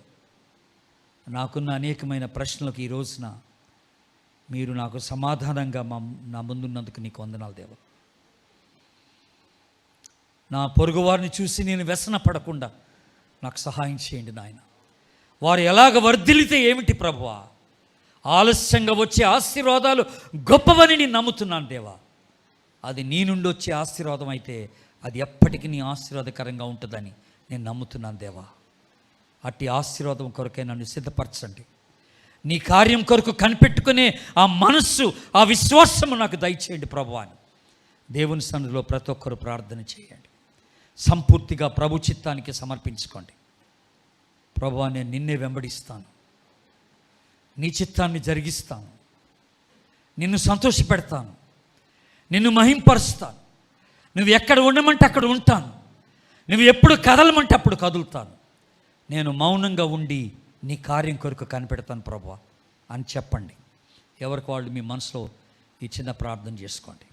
నాకున్న అనేకమైన ప్రశ్నలకు ఈ రోజున మీరు నాకు సమాధానంగా నా ముందున్నందుకు నీకు వందనాలు దేవా. నా పొరుగువారిని చూసి నేను వ్యసన పడకుండా నాకు సహాయం చేయండి నాయన. వారు ఎలాగ వర్ధిల్లితే ఏమిటి ప్రభువా, ఆలస్యంగా వచ్చే ఆశీర్వాదాలు గొప్పవని నేను నమ్ముతున్నాను దేవా. అది నీ నుండి వచ్చే ఆశీర్వాదం అయితే అది ఎప్పటికీ నీ ఆశీర్వాదకరంగా ఉంటుందని నేను నమ్ముతున్నాను దేవా. అట్టి ఆశీర్వాదం కొరకే నన్ను సిద్ధపరచండి. నీ కార్యం కొరకు కనిపెట్టుకునే ఆ మనస్సు, ఆ విశ్వాసము నాకు దయచేయండి ప్రభువా అని దేవుని సన్నిధిలో ప్రతి ఒక్కరు ప్రార్థన చేయండి. సంపూర్తిగా ప్రభు చిత్తానికి సమర్పించుకోండి. ప్రభువా, నేను నిన్నే వెంబడిస్తాను, నీ చిత్తాన్ని జరిగిస్తాను, నిన్ను సంతోషపెడతాను, నిన్ను మహింపరుస్తాను. నువ్వు ఎక్కడ ఉండమంటే అక్కడ ఉంటాను, నువ్వు ఎప్పుడు కదలమంటే అప్పుడు కదులుతాను. నేను మౌనంగా ఉండి నీ కార్యం కొరకు కనిపెడతాను ప్రభువా అని చెప్పండి. ఎవరికి వాళ్ళు మీ మనసులో ఈ చిన్న ప్రార్థన చేసుకోండి.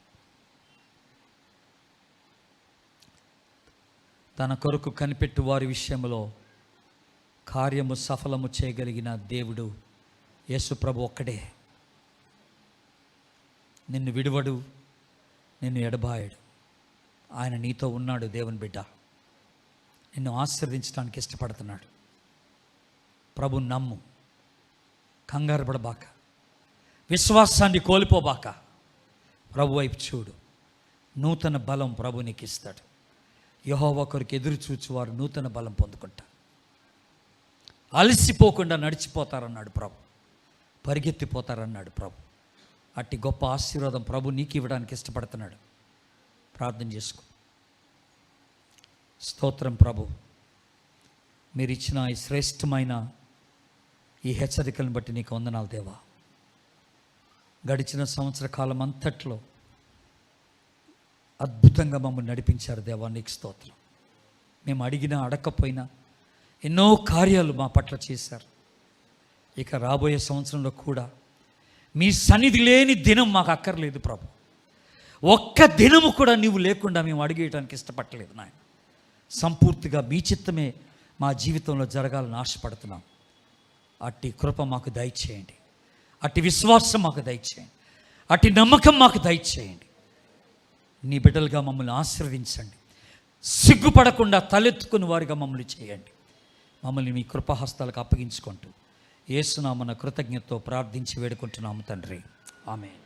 తన కొరకు కనిపెట్టు వారి విషయంలో కార్యము సఫలము చేయగలిగిన దేవుడు యేసు ప్రభు ఒక్కడే. నిన్ను విడువడు, నిన్ను ఎడబాయడు. ఆయన నీతో ఉన్నాడు. దేవుని బిడ్డ నిన్ను ఆశీర్వదించడానికి ఇష్టపడుతున్నాడు. ప్రభు నమ్ము, కంగారు పడబాక, విశ్వాసాన్ని కోల్పోబాక, ప్రభు వైపు చూడు. నూతన బలం ప్రభు నీకు ఇస్తాడు. యెహోవా కొరకు ఎదురు చూచువారు నూతన బలం పొందుకుంటారు. అలసిపోకుండా నడిచిపోతారన్నాడు ప్రభు, పరిగెత్తిపోతారన్నాడు ప్రభు. అట్టి గొప్ప ఆశీర్వాదం ప్రభు నీకు ఇవ్వడానికి ఇష్టపడుతున్నాడు. ప్రార్థన చేసుకో. స్తోత్రం ప్రభు, మీరు ఇచ్చిన ఈ శ్రేష్టమైన ఈ హెచ్చరికలను బట్టి నీకు వందనాలు దేవా. గడిచిన సంవత్సర కాలం అంతట్లో అద్భుతంగా మమ్మల్ని నడిపించారు దేవా, నీకు స్తోత్రం. మేము అడిగినా అడగకపోయినా ఎన్నో కార్యాలు మా పట్ల చేశారు. ఇక రాబోయే సంవత్సరంలో కూడా మీ సన్నిధి లేని దినం మాకు అక్కర్లేదు ప్రభు. ఒక్క దినము కూడా నీవు లేకుండా మేము అడిగేయడానికి ఇష్టపడలేదు నాయన. సంపూర్తిగా మీ చిత్తమే మా జీవితంలో జరగాలని ఆశపడుతున్నాం. అట్టి కృప మాకు దయచేయండి, అట్టి విశ్వాసం మాకు దయచేయండి, అట్టి నమ్మకం మాకు దయచేయండి. నీ బిడ్డలుగా మమ్మల్ని ఆశీర్వదించండి. సిగ్గుపడకుండా తలెత్తుకుని వారిగా మమ్మల్ని చేయండి. మమ్మల్ని మీ కృపాహస్తాలకు అప్పగించుకుంటూ యేసునామమున కృతజ్ఞతతో ప్రార్థించి వేడుకుంటున్నాము తండ్రి. ఆమేన్.